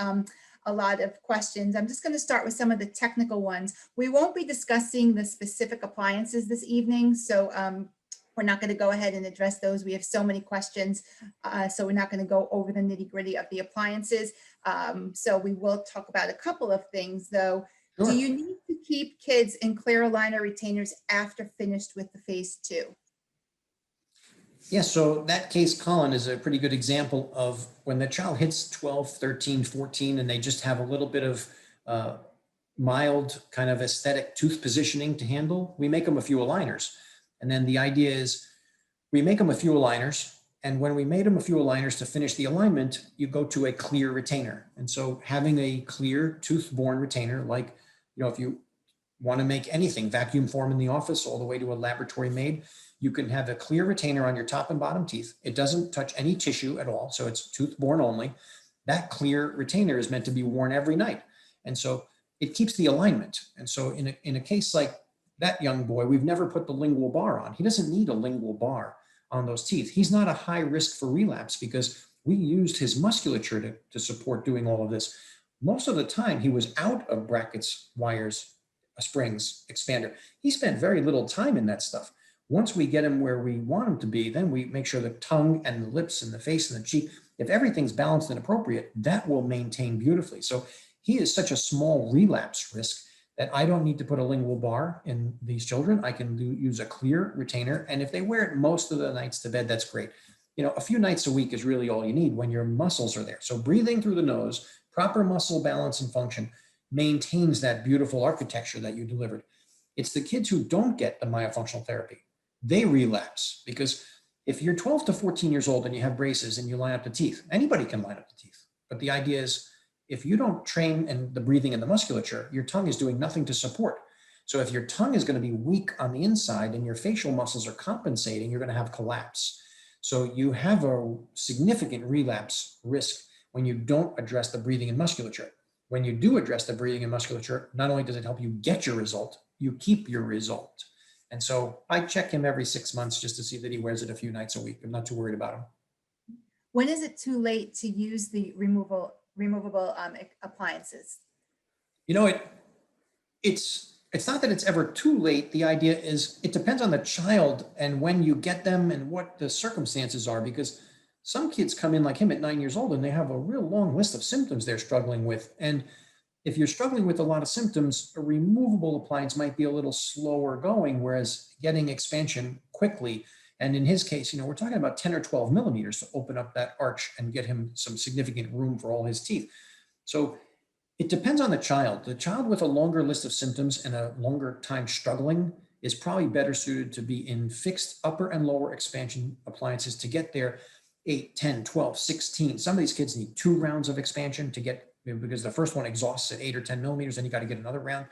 a lot of questions. I'm just going to start with some of the technical ones. We won't be discussing the specific appliances this evening, so we're not going to go ahead and address those. We have so many questions, so we're not going to go over the nitty-gritty of the appliances. So we will talk about a couple of things, though. Sure. Do you need to keep kids in clear aligner retainers after finished with the phase 2? Yeah, so that case, Colin, is a pretty good example of when the child hits 12, 13, 14, and they just have a little bit of mild kind of aesthetic tooth positioning to handle, we make them a few aligners. And then the idea is we make them a few aligners, and when we made them a few aligners to finish the alignment, you go to a clear retainer. And so having a clear tooth-borne retainer, like, if you want to make anything, vacuum form in the office all the way to a laboratory made, you can have a clear retainer on your top and bottom teeth. It doesn't touch any tissue at all, so it's tooth-borne only. That clear retainer is meant to be worn every night. And so it keeps the alignment. And so in a case like that young boy, we've never put the lingual bar on. He doesn't need a lingual bar on those teeth. He's not a high risk for relapse because we used his musculature to support doing all of this. most of the time he was out of brackets, wires, springs, expander. He spent very little time in that stuff. Once we get him where we want him to be, then we make sure the tongue and the lips and the face and the cheek, if everything's balanced and appropriate, that will maintain beautifully. So he is such a small relapse risk that I don't need to put a lingual bar in these children. I can use a clear retainer. And if they wear it most of the nights to bed, that's great. You know, a few nights a week is really all you need when your muscles are there. So breathing through the nose, proper muscle balance and function maintains that beautiful architecture that you delivered. It's the kids who don't get the myofunctional therapy. They relapse, because if you're 12 to 14 years old and you have braces and you line up the teeth, anybody can line up the teeth. But the idea is, if you don't train in the breathing and the musculature, your tongue is doing nothing to support. So if your tongue is going to be weak on the inside and your facial muscles are compensating, you're going to have collapse. So you have a significant relapse risk when you don't address the breathing and musculature. When you do address the breathing and musculature, not only does it help you get your result, you keep your result. And so I check him every 6 months just to see that he wears it a few nights a week. I'm not too worried about him. When is it too late to use the removable appliances? You know, it's not that it's ever too late. The idea is it depends on the child and when you get them and what the circumstances are, because some kids come in like him at 9 years old and they have a real long list of symptoms they're struggling with. And if you're struggling with a lot of symptoms, a removable appliance might be a little slower going, whereas getting expansion quickly. And in his case, you know, we're talking about 10 or 12 millimeters to open up that arch and get him some significant room for all his teeth. So it depends on the child. The child with a longer list of symptoms and a longer time struggling is probably better suited to be in fixed upper and lower expansion appliances to get there 8, 10, 12, 16. Some of these kids need 2 rounds of expansion to get, because the first one exhausts at 8 or 10 millimeters, and you got to get another round.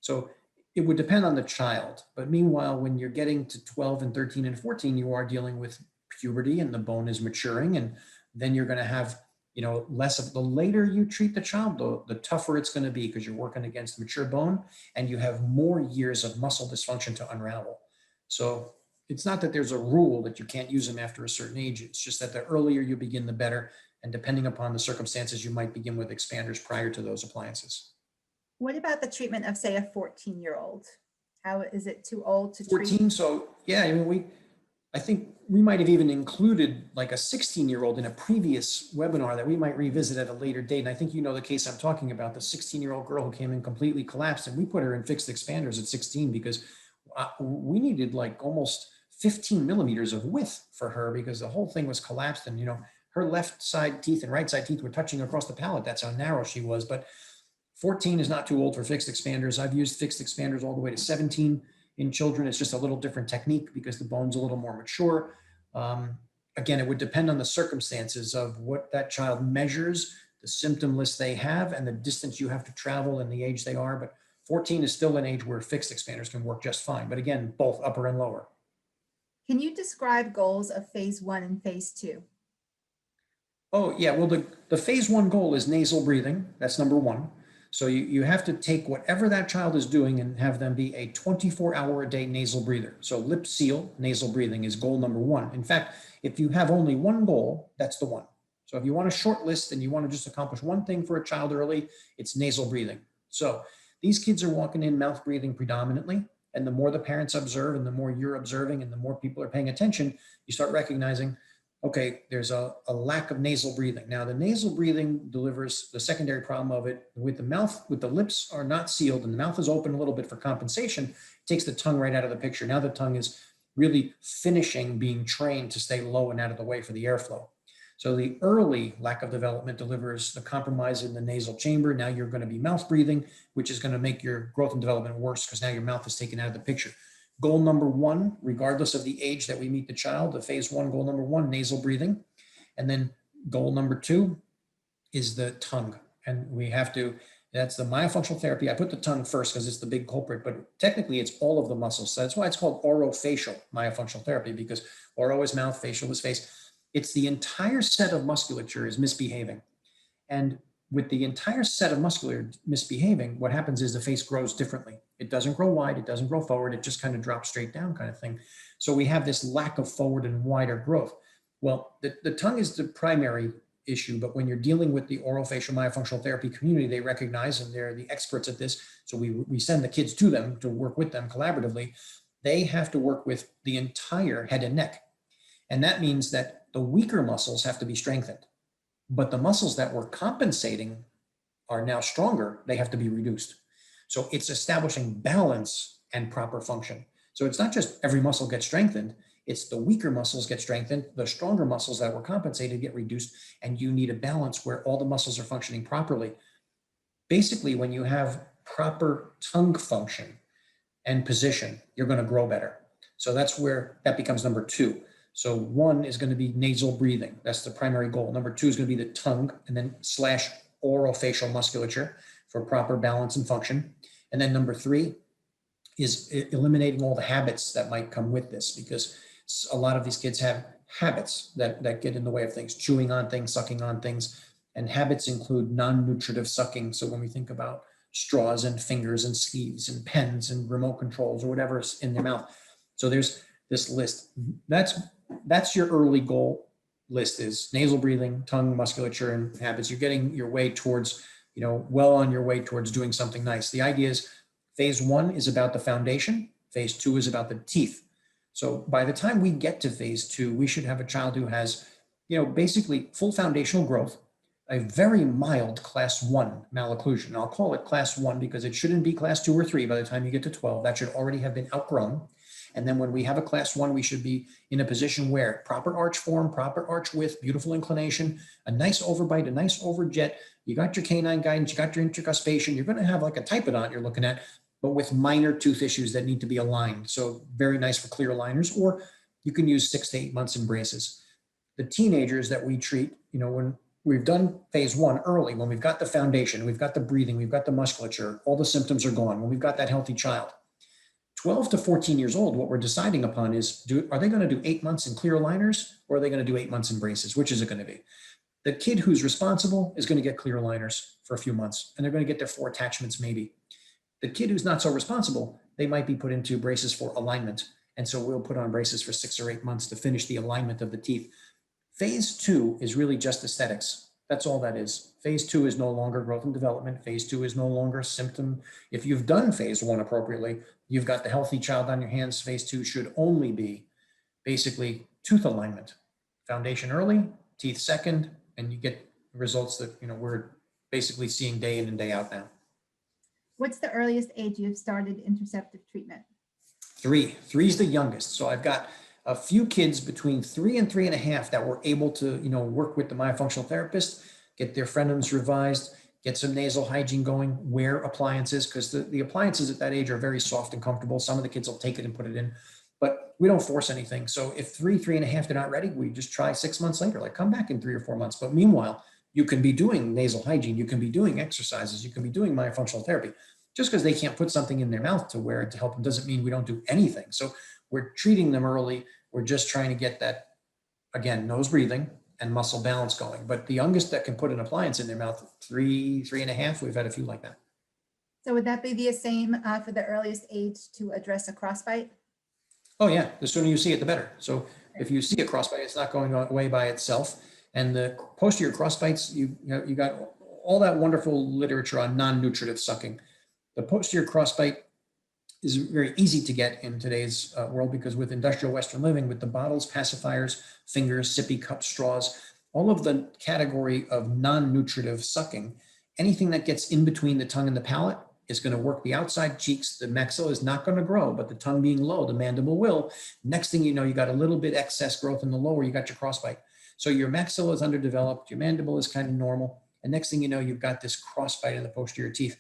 So it would depend on the child. But meanwhile, when you're getting to 12 and 13 and 14, you are dealing with puberty and the bone is maturing. And then you're going to have, you know, less of, the later you treat the child, the tougher it's going to be, because you're working against mature bone and you have more years of muscle dysfunction to unravel. So it's not that there's a rule that you can't use them after a certain age. It's just that the earlier you begin, the better. And depending upon the circumstances, you might begin with expanders prior to those appliances. What about the treatment of, say, a 14-year-old? How is it too old to 14, treat? so yeah, I mean, I think we might have even included like a 16-year-old in a previous webinar that we might revisit at a later date. And I think you know the case I'm talking about, the 16-year-old girl who came in completely collapsed, and we put her in fixed expanders at 16 because we needed like almost 15 millimeters of width for her, because the whole thing was collapsed, and you know, her left side teeth and right side teeth were touching across the palate. That's how narrow she was. But 14 is not too old for fixed expanders. I've used fixed expanders all the way to 17 in children. It's just a little different technique because the bone's a little more mature. Again, it would depend on the circumstances of what that child measures, the symptom list they have, and the distance you have to travel and the age they are. But 14 is still an age where fixed expanders can work just fine. But again, both upper and lower. Can you describe goals of phase 1 and phase 2? Oh, yeah. Well, the phase 1 goal is nasal breathing. That's number 1. So you have to take whatever that child is doing and have them be a 24-hour-a-day nasal breather. So lip seal nasal breathing is goal number 1. In fact, if you have only one goal, that's the one. So if you want a short list and you want to just accomplish one thing for a child early, it's nasal breathing. So these kids are walking in mouth breathing predominantly. And the more the parents observe and the more you're observing and the more people are paying attention, you start recognizing, okay, there's a lack of nasal breathing. Now, the nasal breathing delivers the secondary problem of it with the mouth, with the lips are not sealed and the mouth is open a little bit for compensation, it takes the tongue right out of the picture. Now the tongue is really finishing being trained to stay low and out of the way for the airflow. So the early lack of development delivers the compromise in the nasal chamber. Now you're going to be mouth breathing, which is going to make your growth and development worse because now your mouth is taken out of the picture. Goal number 1, regardless of the age that we meet the child, the phase 1, goal number 1, nasal breathing. And then goal number 2 is the tongue. And we have to, that's the myofunctional therapy. I put the tongue first because it's the big culprit, but technically it's all of the muscles. So that's why it's called orofacial myofunctional therapy, because oro is mouth, facial is face. It's the entire set of musculature is misbehaving. And with the entire set of muscular misbehaving, what happens is the face grows differently. It doesn't grow wide, it doesn't grow forward, it just kind of drops straight down kind of thing. So we have this lack of forward and wider growth. Well, the tongue is the primary issue, but when you're dealing with the orofacial myofunctional therapy community, they recognize, and they're the experts at this, so we send the kids to them to work with them collaboratively. They have to work with the entire head and neck. And that means that the weaker muscles have to be strengthened, but the muscles that were compensating are now stronger, they have to be reduced. So it's establishing balance and proper function. So it's not just every muscle gets strengthened, it's the weaker muscles get strengthened, the stronger muscles that were compensated get reduced, and you need a balance where all the muscles are functioning properly. Basically, when you have proper tongue function and position, you're going to grow better. So that's where that becomes number 2. So 1 is going to be nasal breathing. That's the primary goal. Number 2 is going to be the tongue, and then / orofacial musculature for proper balance and function. And then number 3 is eliminating all the habits that might come with this, because a lot of these kids have habits that get in the way of things, chewing on things, sucking on things. And habits include non-nutritive sucking. So when we think about straws and fingers and sleeves and pens and remote controls or whatever's in their mouth. So there's this list. That's your early goal list, is nasal breathing, tongue musculature, and habits. You're getting your way towards, well on your way towards doing something nice. The idea is phase 1 is about the foundation. Phase 2 is about the teeth. So by the time we get to phase 2, we should have a child who has, basically full foundational growth, a very mild class 1 malocclusion. I'll call it class 1 because it shouldn't be class 2 or 3 by the time you get to 12. That should already have been outgrown. And then when we have a class 1, we should be in a position where proper arch form, proper arch width, beautiful inclination, a nice overbite, a nice overjet. You got your canine guidance, you got your intercuspation. You're going to have like a typodont you're looking at, but with minor tooth issues that need to be aligned. So very nice for clear aligners, or you can use 6 to 8 months in braces. The teenagers that we treat, when we've done phase 1 early, when we've got the foundation, we've got the breathing, we've got the musculature, all the symptoms are gone, when we've got that healthy child. 12 to 14 years old, what we're deciding upon is, are they going to do 8 months in clear aligners, or are they going to do 8 months in braces? Which is it going to be? The kid who's responsible is going to get clear aligners for a few months, and they're going to get their 4 attachments maybe. The kid who's not so responsible, they might be put into braces for alignment. And so we'll put on braces for 6 or 8 months to finish the alignment of the teeth. Phase 2 is really just aesthetics. That's all that is. Phase 2 is no longer growth and development. Phase 2 is no longer symptom. If you've done phase 1 appropriately, you've got the healthy child on your hands. Phase 2 should only be basically tooth alignment. Foundation early, teeth second, and you get results that we're basically seeing day in and day out now. What's the earliest age you've started interceptive treatment? 3. 3 is the youngest. So I've got a few kids between 3 and 3.5 that were able to, work with the myofunctional therapist, get their frenums revised, get some nasal hygiene going, wear appliances, because the appliances at that age are very soft and comfortable. Some of the kids will take it and put it in, but we don't force anything. So if 3, 3.5, they're not ready, we just try 6 months later, like come back in 3 or 4 months. But meanwhile, you can be doing nasal hygiene, you can be doing exercises, you can be doing myofunctional therapy. Just because they can't put something in their mouth to wear it to help them doesn't mean we don't do anything. So we're treating them early. We're just trying to get that, again, nose breathing and muscle balance going. But the youngest that can put an appliance in their mouth, 3, 3.5, we've had a few like that. So would that be the same for the earliest age to address a crossbite? Oh yeah, the sooner you see it, the better. So if you see a crossbite, it's not going away by itself. And the posterior crossbites, you got all that wonderful literature on non-nutritive sucking. The posterior crossbite is very easy to get in today's world, because with industrial Western living, with the bottles, pacifiers, fingers, sippy cup straws, all of the category of non-nutritive sucking, anything that gets in between the tongue and the palate is going to work the outside cheeks. The maxilla is not going to grow, but the tongue being low, the mandible will. Next thing you know, you got a little bit excess growth in the lower, you got your crossbite. So your maxilla is underdeveloped, your mandible is kind of normal. And next thing you know, you've got this crossbite in the posterior teeth.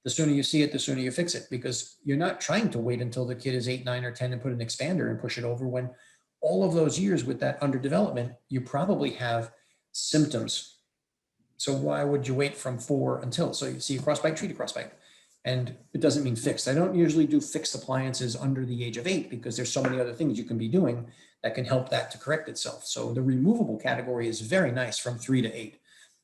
The sooner you see it, the sooner you fix it, because you're not trying to wait until the kid is 8, 9, or 10 and put an expander and push it over, when all of those years with that underdevelopment, you probably have symptoms. So why would you wait from 4 until? So you see a crossbite, treat a crossbite. And it doesn't mean fixed. I don't usually do fixed appliances under the age of 8, because there's so many other things you can be doing that can help that to correct itself. So the removable category is very nice from 3 to 8.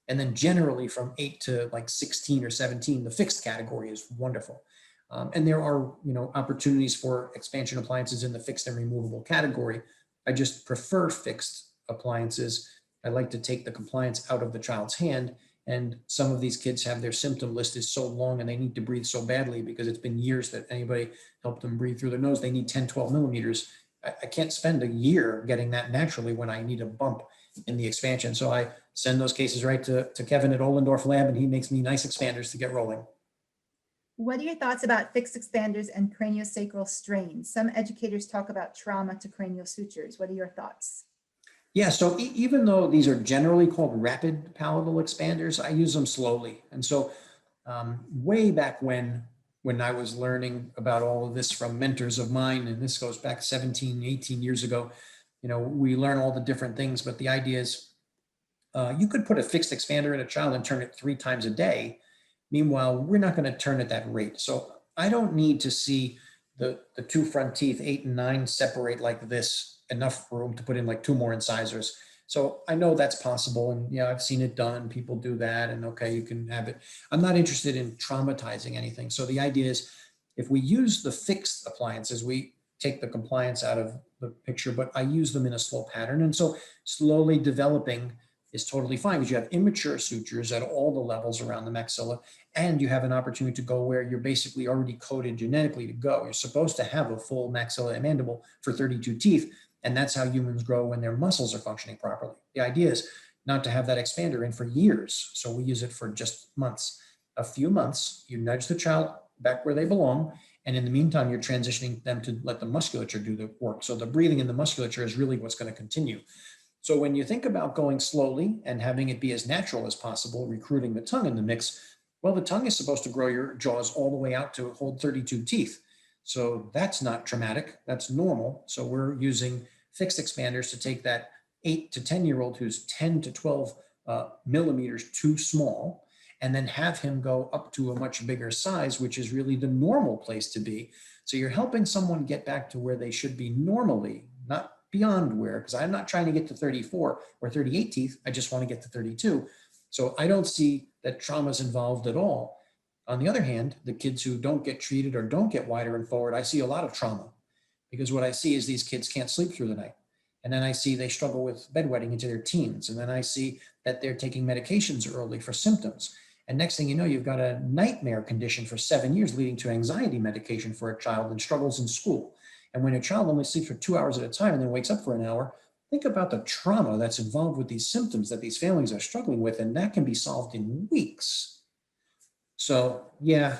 And then generally from 8 to like 16 or 17, the fixed category is wonderful. And there are, opportunities for expansion appliances in the fixed and removable category. I just prefer fixed appliances I like to take the compliance out of the child's hand. And some of these kids have their symptom list is so long and they need to breathe so badly because it's been years that anybody helped them breathe through their nose. They need 10, 12 millimeters. I can't spend a year getting that naturally when I need a bump in the expansion. So I send those cases right to Kevin at Ollendorf Lab, and he makes me nice expanders to get rolling. What are your thoughts about fixed expanders and craniosacral strains? Some educators talk about trauma to cranial sutures. What are your thoughts? Yeah, so even though these are generally called rapid palatal expanders, I use them slowly. And so way back when I was learning about all of this from mentors of mine, and this goes back 17, 18 years ago, we learn all the different things, but the idea is you could put a fixed expander in a child and turn it 3 times a day. Meanwhile, we're not going to turn at that rate. So I don't need to see the 2 front teeth, 8 and 9, separate like this, enough room to put in like 2 more incisors. So I know that's possible. And yeah, I've seen it done. People do that. And okay, you can have it. I'm not interested in traumatizing anything. So the idea is if we use the fixed appliances, we take the compliance out of the picture, but I use them in a slow pattern. And so slowly developing is totally fine because you have immature sutures at all the levels around the maxilla, and you have an opportunity to go where you're basically already coded genetically to go. You're supposed to have a full maxilla and mandible for 32 teeth, and that's how humans grow when their muscles are functioning properly. The idea is not to have that expander in for years, so we use it for just months. A few months, you nudge the child back where they belong, and in the meantime, you're transitioning them to let the musculature do the work. So the breathing in the musculature is really what's going to continue. So when you think about going slowly and having it be as natural as possible, recruiting the tongue in the mix, well, the tongue is supposed to grow your jaws all the way out to hold 32 teeth. So that's not traumatic, that's normal. So we're using fixed expanders to take that 8 to 10-year-old who's 10 to 12 millimeters too small, and then have him go up to a much bigger size, which is really the normal place to be. So you're helping someone get back to where they should be normally, not beyond where, because I'm not trying to get to 34 or 38 teeth. I just want to get to 32. So I don't see that trauma is involved at all. On the other hand, the kids who don't get treated or don't get wider and forward, I see a lot of trauma, because what I see is these kids can't sleep through the night. And then I see they struggle with bedwetting into their teens. And then I see that they're taking medications early for symptoms. And next thing you know, you've got a nightmare condition for 7 years leading to anxiety medication for a child and struggles in school. And when a child only sleeps for 2 hours at a time and then wakes up for an hour, think about the trauma that's involved with these symptoms that these families are struggling with, and that can be solved in weeks. So yeah,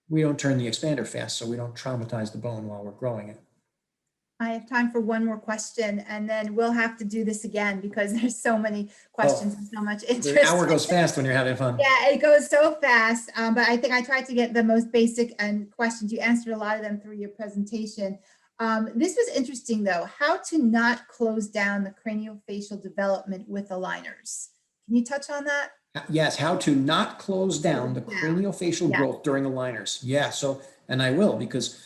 we don't turn the expander fast, so we don't traumatize the bone while we're growing it. I have time for one more question, and then we'll have to do this again because there's so many questions and so much interest. The hour goes fast when you're having fun. Yeah, it goes so fast. But I think I tried to get the most basic and questions. You answered a lot of them through your presentation. This was interesting though, how to not close down the craniofacial development with aligners. Can you touch on that? Yes, how to not close down the craniofacial growth during aligners. Yeah, so, and I will, because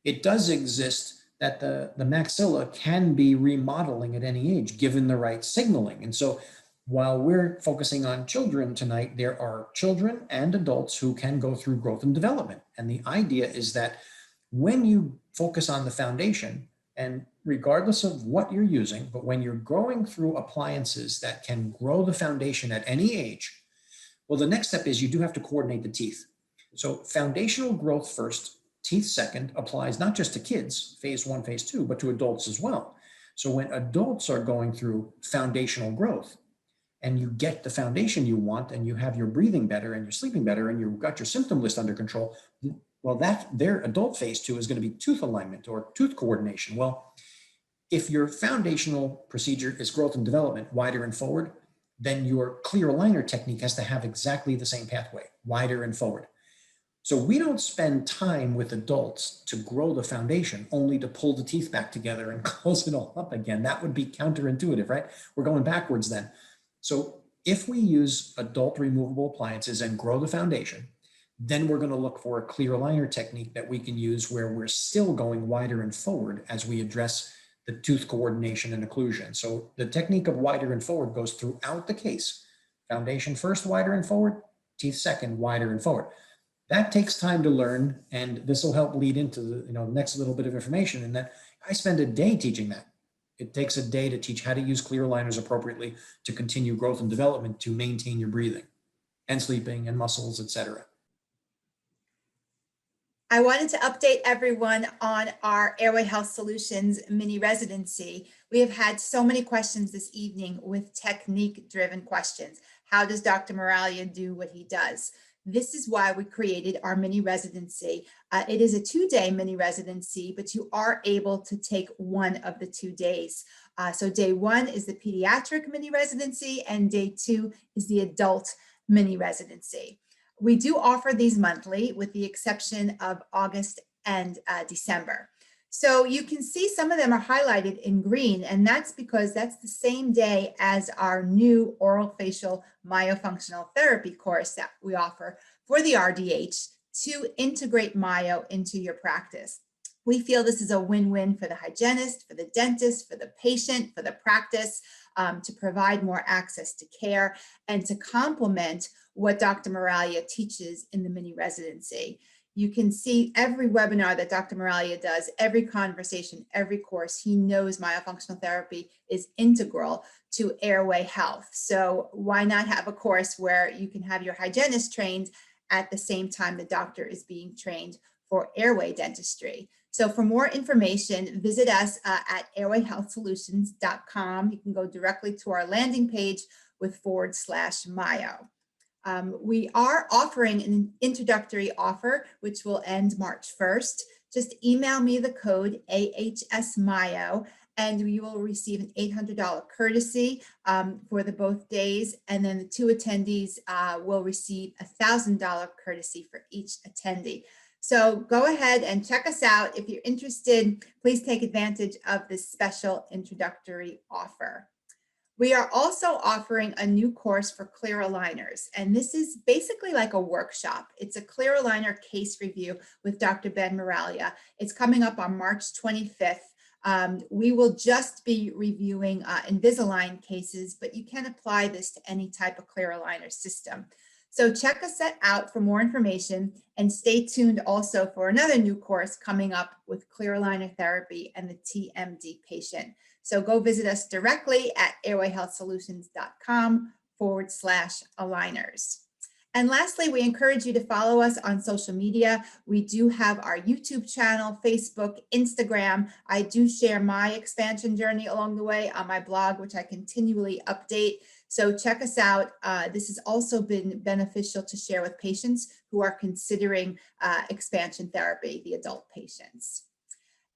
it does exist that the maxilla can be remodeling at any age, given the right signaling. And so while we're focusing on children tonight, there are children and adults who can go through growth and development. And the idea is that when you focus on the foundation, and regardless of what you're using, but when you're growing through appliances that can grow the foundation at any age, well, the next step is you do have to coordinate the teeth. So foundational growth first, teeth second, applies not just to kids, phase 1, phase 2, but to adults as well. So when adults are going through foundational growth and you get the foundation you want and you have your breathing better and you're sleeping better and you've got your symptom list under control, well, their adult phase 2 is going to be tooth alignment or tooth coordination. Well, if your foundational procedure is growth and development, wider and forward, then your clear aligner technique has to have exactly the same pathway, wider and forward. So we don't spend time with adults to grow the foundation only to pull the teeth back together and close it all up again. That would be counterintuitive, right? We're going backwards then. So if we use adult removable appliances and grow the foundation, then we're going to look for a clear aligner technique that we can use where we're still going wider and forward as we address the tooth coordination and occlusion. So the technique of wider and forward goes throughout the case. Foundation first, wider and forward, teeth second, wider and forward. That takes time to learn, and this will help lead into the next little bit of information. And that I spend a day teaching that. It takes a day to teach how to use clear aligners appropriately to continue growth and development, to maintain your breathing and sleeping and muscles, etc. I wanted to update everyone on our Airway Health Solutions mini residency. We have had so many questions this evening with technique-driven questions. How does Dr. Miraglia do what he does? This is why we created our mini residency. It is a 2-day mini residency, but you are able to take one of the 2 days. So day 1 is the pediatric mini residency, and day 2 is the adult mini residency. We do offer these monthly with the exception of August and December. So you can see some of them are highlighted in green, and that's because that's the same day as our new oral facial myofunctional therapy course that we offer for the RDH to integrate myo into your practice. We feel this is a win-win for the hygienist, for the dentist, for the patient, for the practice, to provide more access to care and to complement what Dr. Miraglia teaches in the mini residency. You can see every webinar that Dr. Miraglia does, every conversation, every course. He knows myofunctional therapy is integral to airway health. So why not have a course where you can have your hygienist trained at the same time the doctor is being trained for airway dentistry? So for more information, visit us at airwayhealthsolutions.com. You can go directly to our landing page with /myo. We are offering an introductory offer, which will end March 1st. Just email me the code AHSMyo, and you will receive an $800 courtesy for the both days. And then the 2 attendees will receive a $1,000 courtesy for each attendee. So go ahead and check us out. If you're interested, please take advantage of this special introductory offer. We are also offering a new course for clear aligners, and this is basically like a workshop. It's a clear aligner case review with Dr. Ben Miraglia. It's coming up on March 25th. We will just be reviewing Invisalign cases, but you can apply this to any type of clear aligner system. So check us out for more information, and stay tuned also for another new course coming up with clear aligner therapy and the TMD patient. So go visit us directly at airwayhealthsolutions.com /aligners. And lastly, we encourage you to follow us on social media. We do have our YouTube channel, Facebook, Instagram. I do share my expansion journey along the way on my blog, which I continually update. So check us out. This has also been beneficial to share with patients who are considering expansion therapy, the adult patients.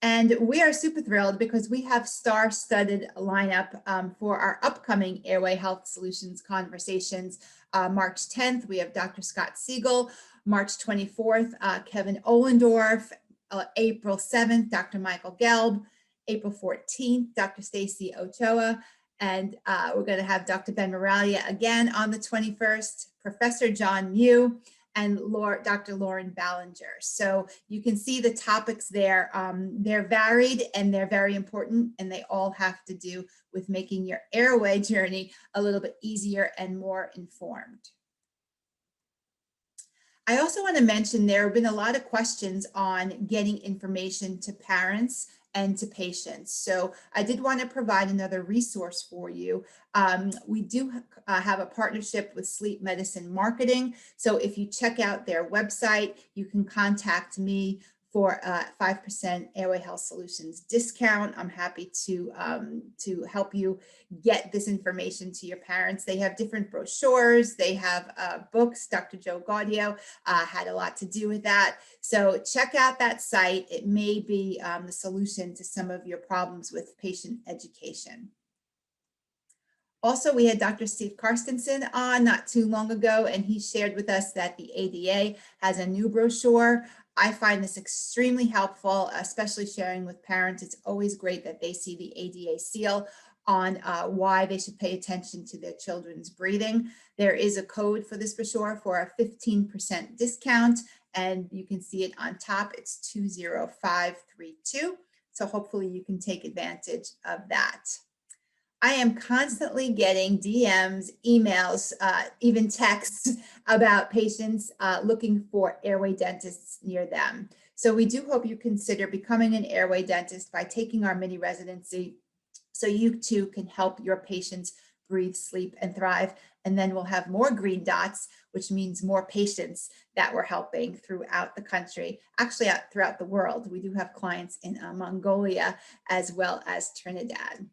And we are super thrilled because we have star-studded lineup for our upcoming Airway Health Solutions conversations. March 10th, we have Dr. Scott Siegel. March 24th, Kevin Ohlendorf. April 7th, Dr. Michael Gelb. April 14th, Dr. Stacy Ochoa. And we're going to have Dr. Ben Miraglia again on the 21st, Professor John Mew, and Dr. Lauren Ballinger. So you can see the topics there. They're varied and they're very important, and they all have to do with making your airway journey a little bit easier and more informed. I also want to mention there have been a lot of questions on getting information to parents and to patients. So I did want to provide another resource for you. We do have a partnership with Sleep Medicine Marketing. So if you check out their website, you can contact me for a 5% Airway Health Solutions discount. I'm happy to help you get this information to your parents. They have different brochures. They have books. Dr. Joe Gaudio had a lot to do with that. So check out that site. It may be the solution to some of your problems with patient education. Also, we had Dr. Steve Karstensen on not too long ago, and he shared with us that the ADA has a new brochure. I find this extremely helpful, especially sharing with parents. It's always great that they see the ADA seal on why they should pay attention to their children's breathing. There is a code for this brochure for a 15% discount, and you can see it on top. It's 20532. So hopefully you can take advantage of that. I am constantly getting DMs, emails, even texts about patients looking for airway dentists near them. So we do hope you consider becoming an airway dentist by taking our mini residency so you too can help your patients breathe, sleep, and thrive. And then we'll have more green dots, which means more patients that we're helping throughout the country, actually throughout the world. We do have clients in Mongolia as well as Trinidad.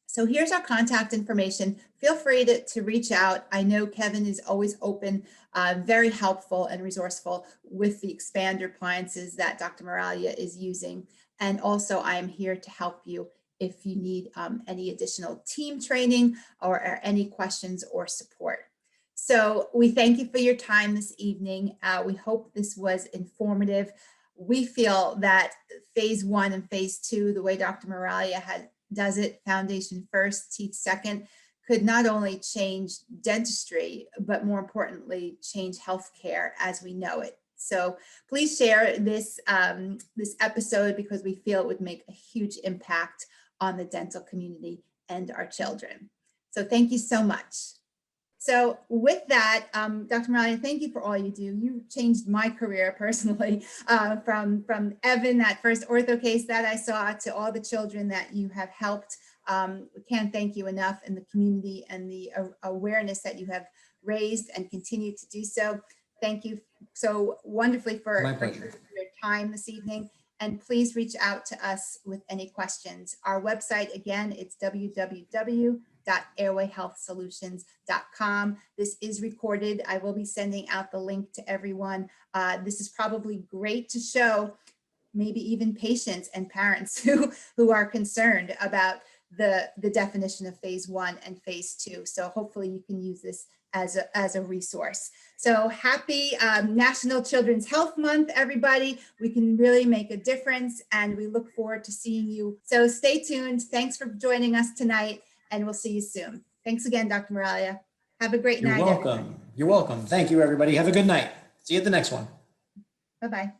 So here's our contact information. Feel free to reach out. I know Kevin is always open, very helpful and resourceful with the expander appliances that Dr. Miraglia is using. And also I am here to help you if you need any additional team training or any questions or support. So we thank you for your time this evening. We hope this was informative. We feel that phase 1 and phase 2, the way Dr. Miraglia does it, foundation first, teeth second, could not only change dentistry, but more importantly, change healthcare as we know it. So please share this, this episode because we feel it would make a huge impact on the dental community and our children. So thank you so much. So with that, Dr. Miraglia, thank you for all you do. You changed my career personally, from Evan, that first ortho case that I saw, to all the children that you have helped. We can't thank you enough, in the community and the awareness that you have raised and continue to do so. Thank you so wonderfully for your time this evening. And please reach out to us with any questions. Our website, again, it's www.airwayhealthsolutions.com. This is recorded. I will be sending out the link to everyone. This is probably great to show maybe even patients and parents who are concerned about the definition of phase 1 and phase 2. So hopefully you can use this as a resource. So happy National Children's Health Month, everybody. We can really make a difference, and we look forward to seeing you. So stay tuned. Thanks for joining us tonight, and we'll see you soon. Thanks again, Dr. Miraglia. Have a great night. You're welcome. You're welcome. Thank you, everybody. Have a good night. See you at the next one. Bye-bye.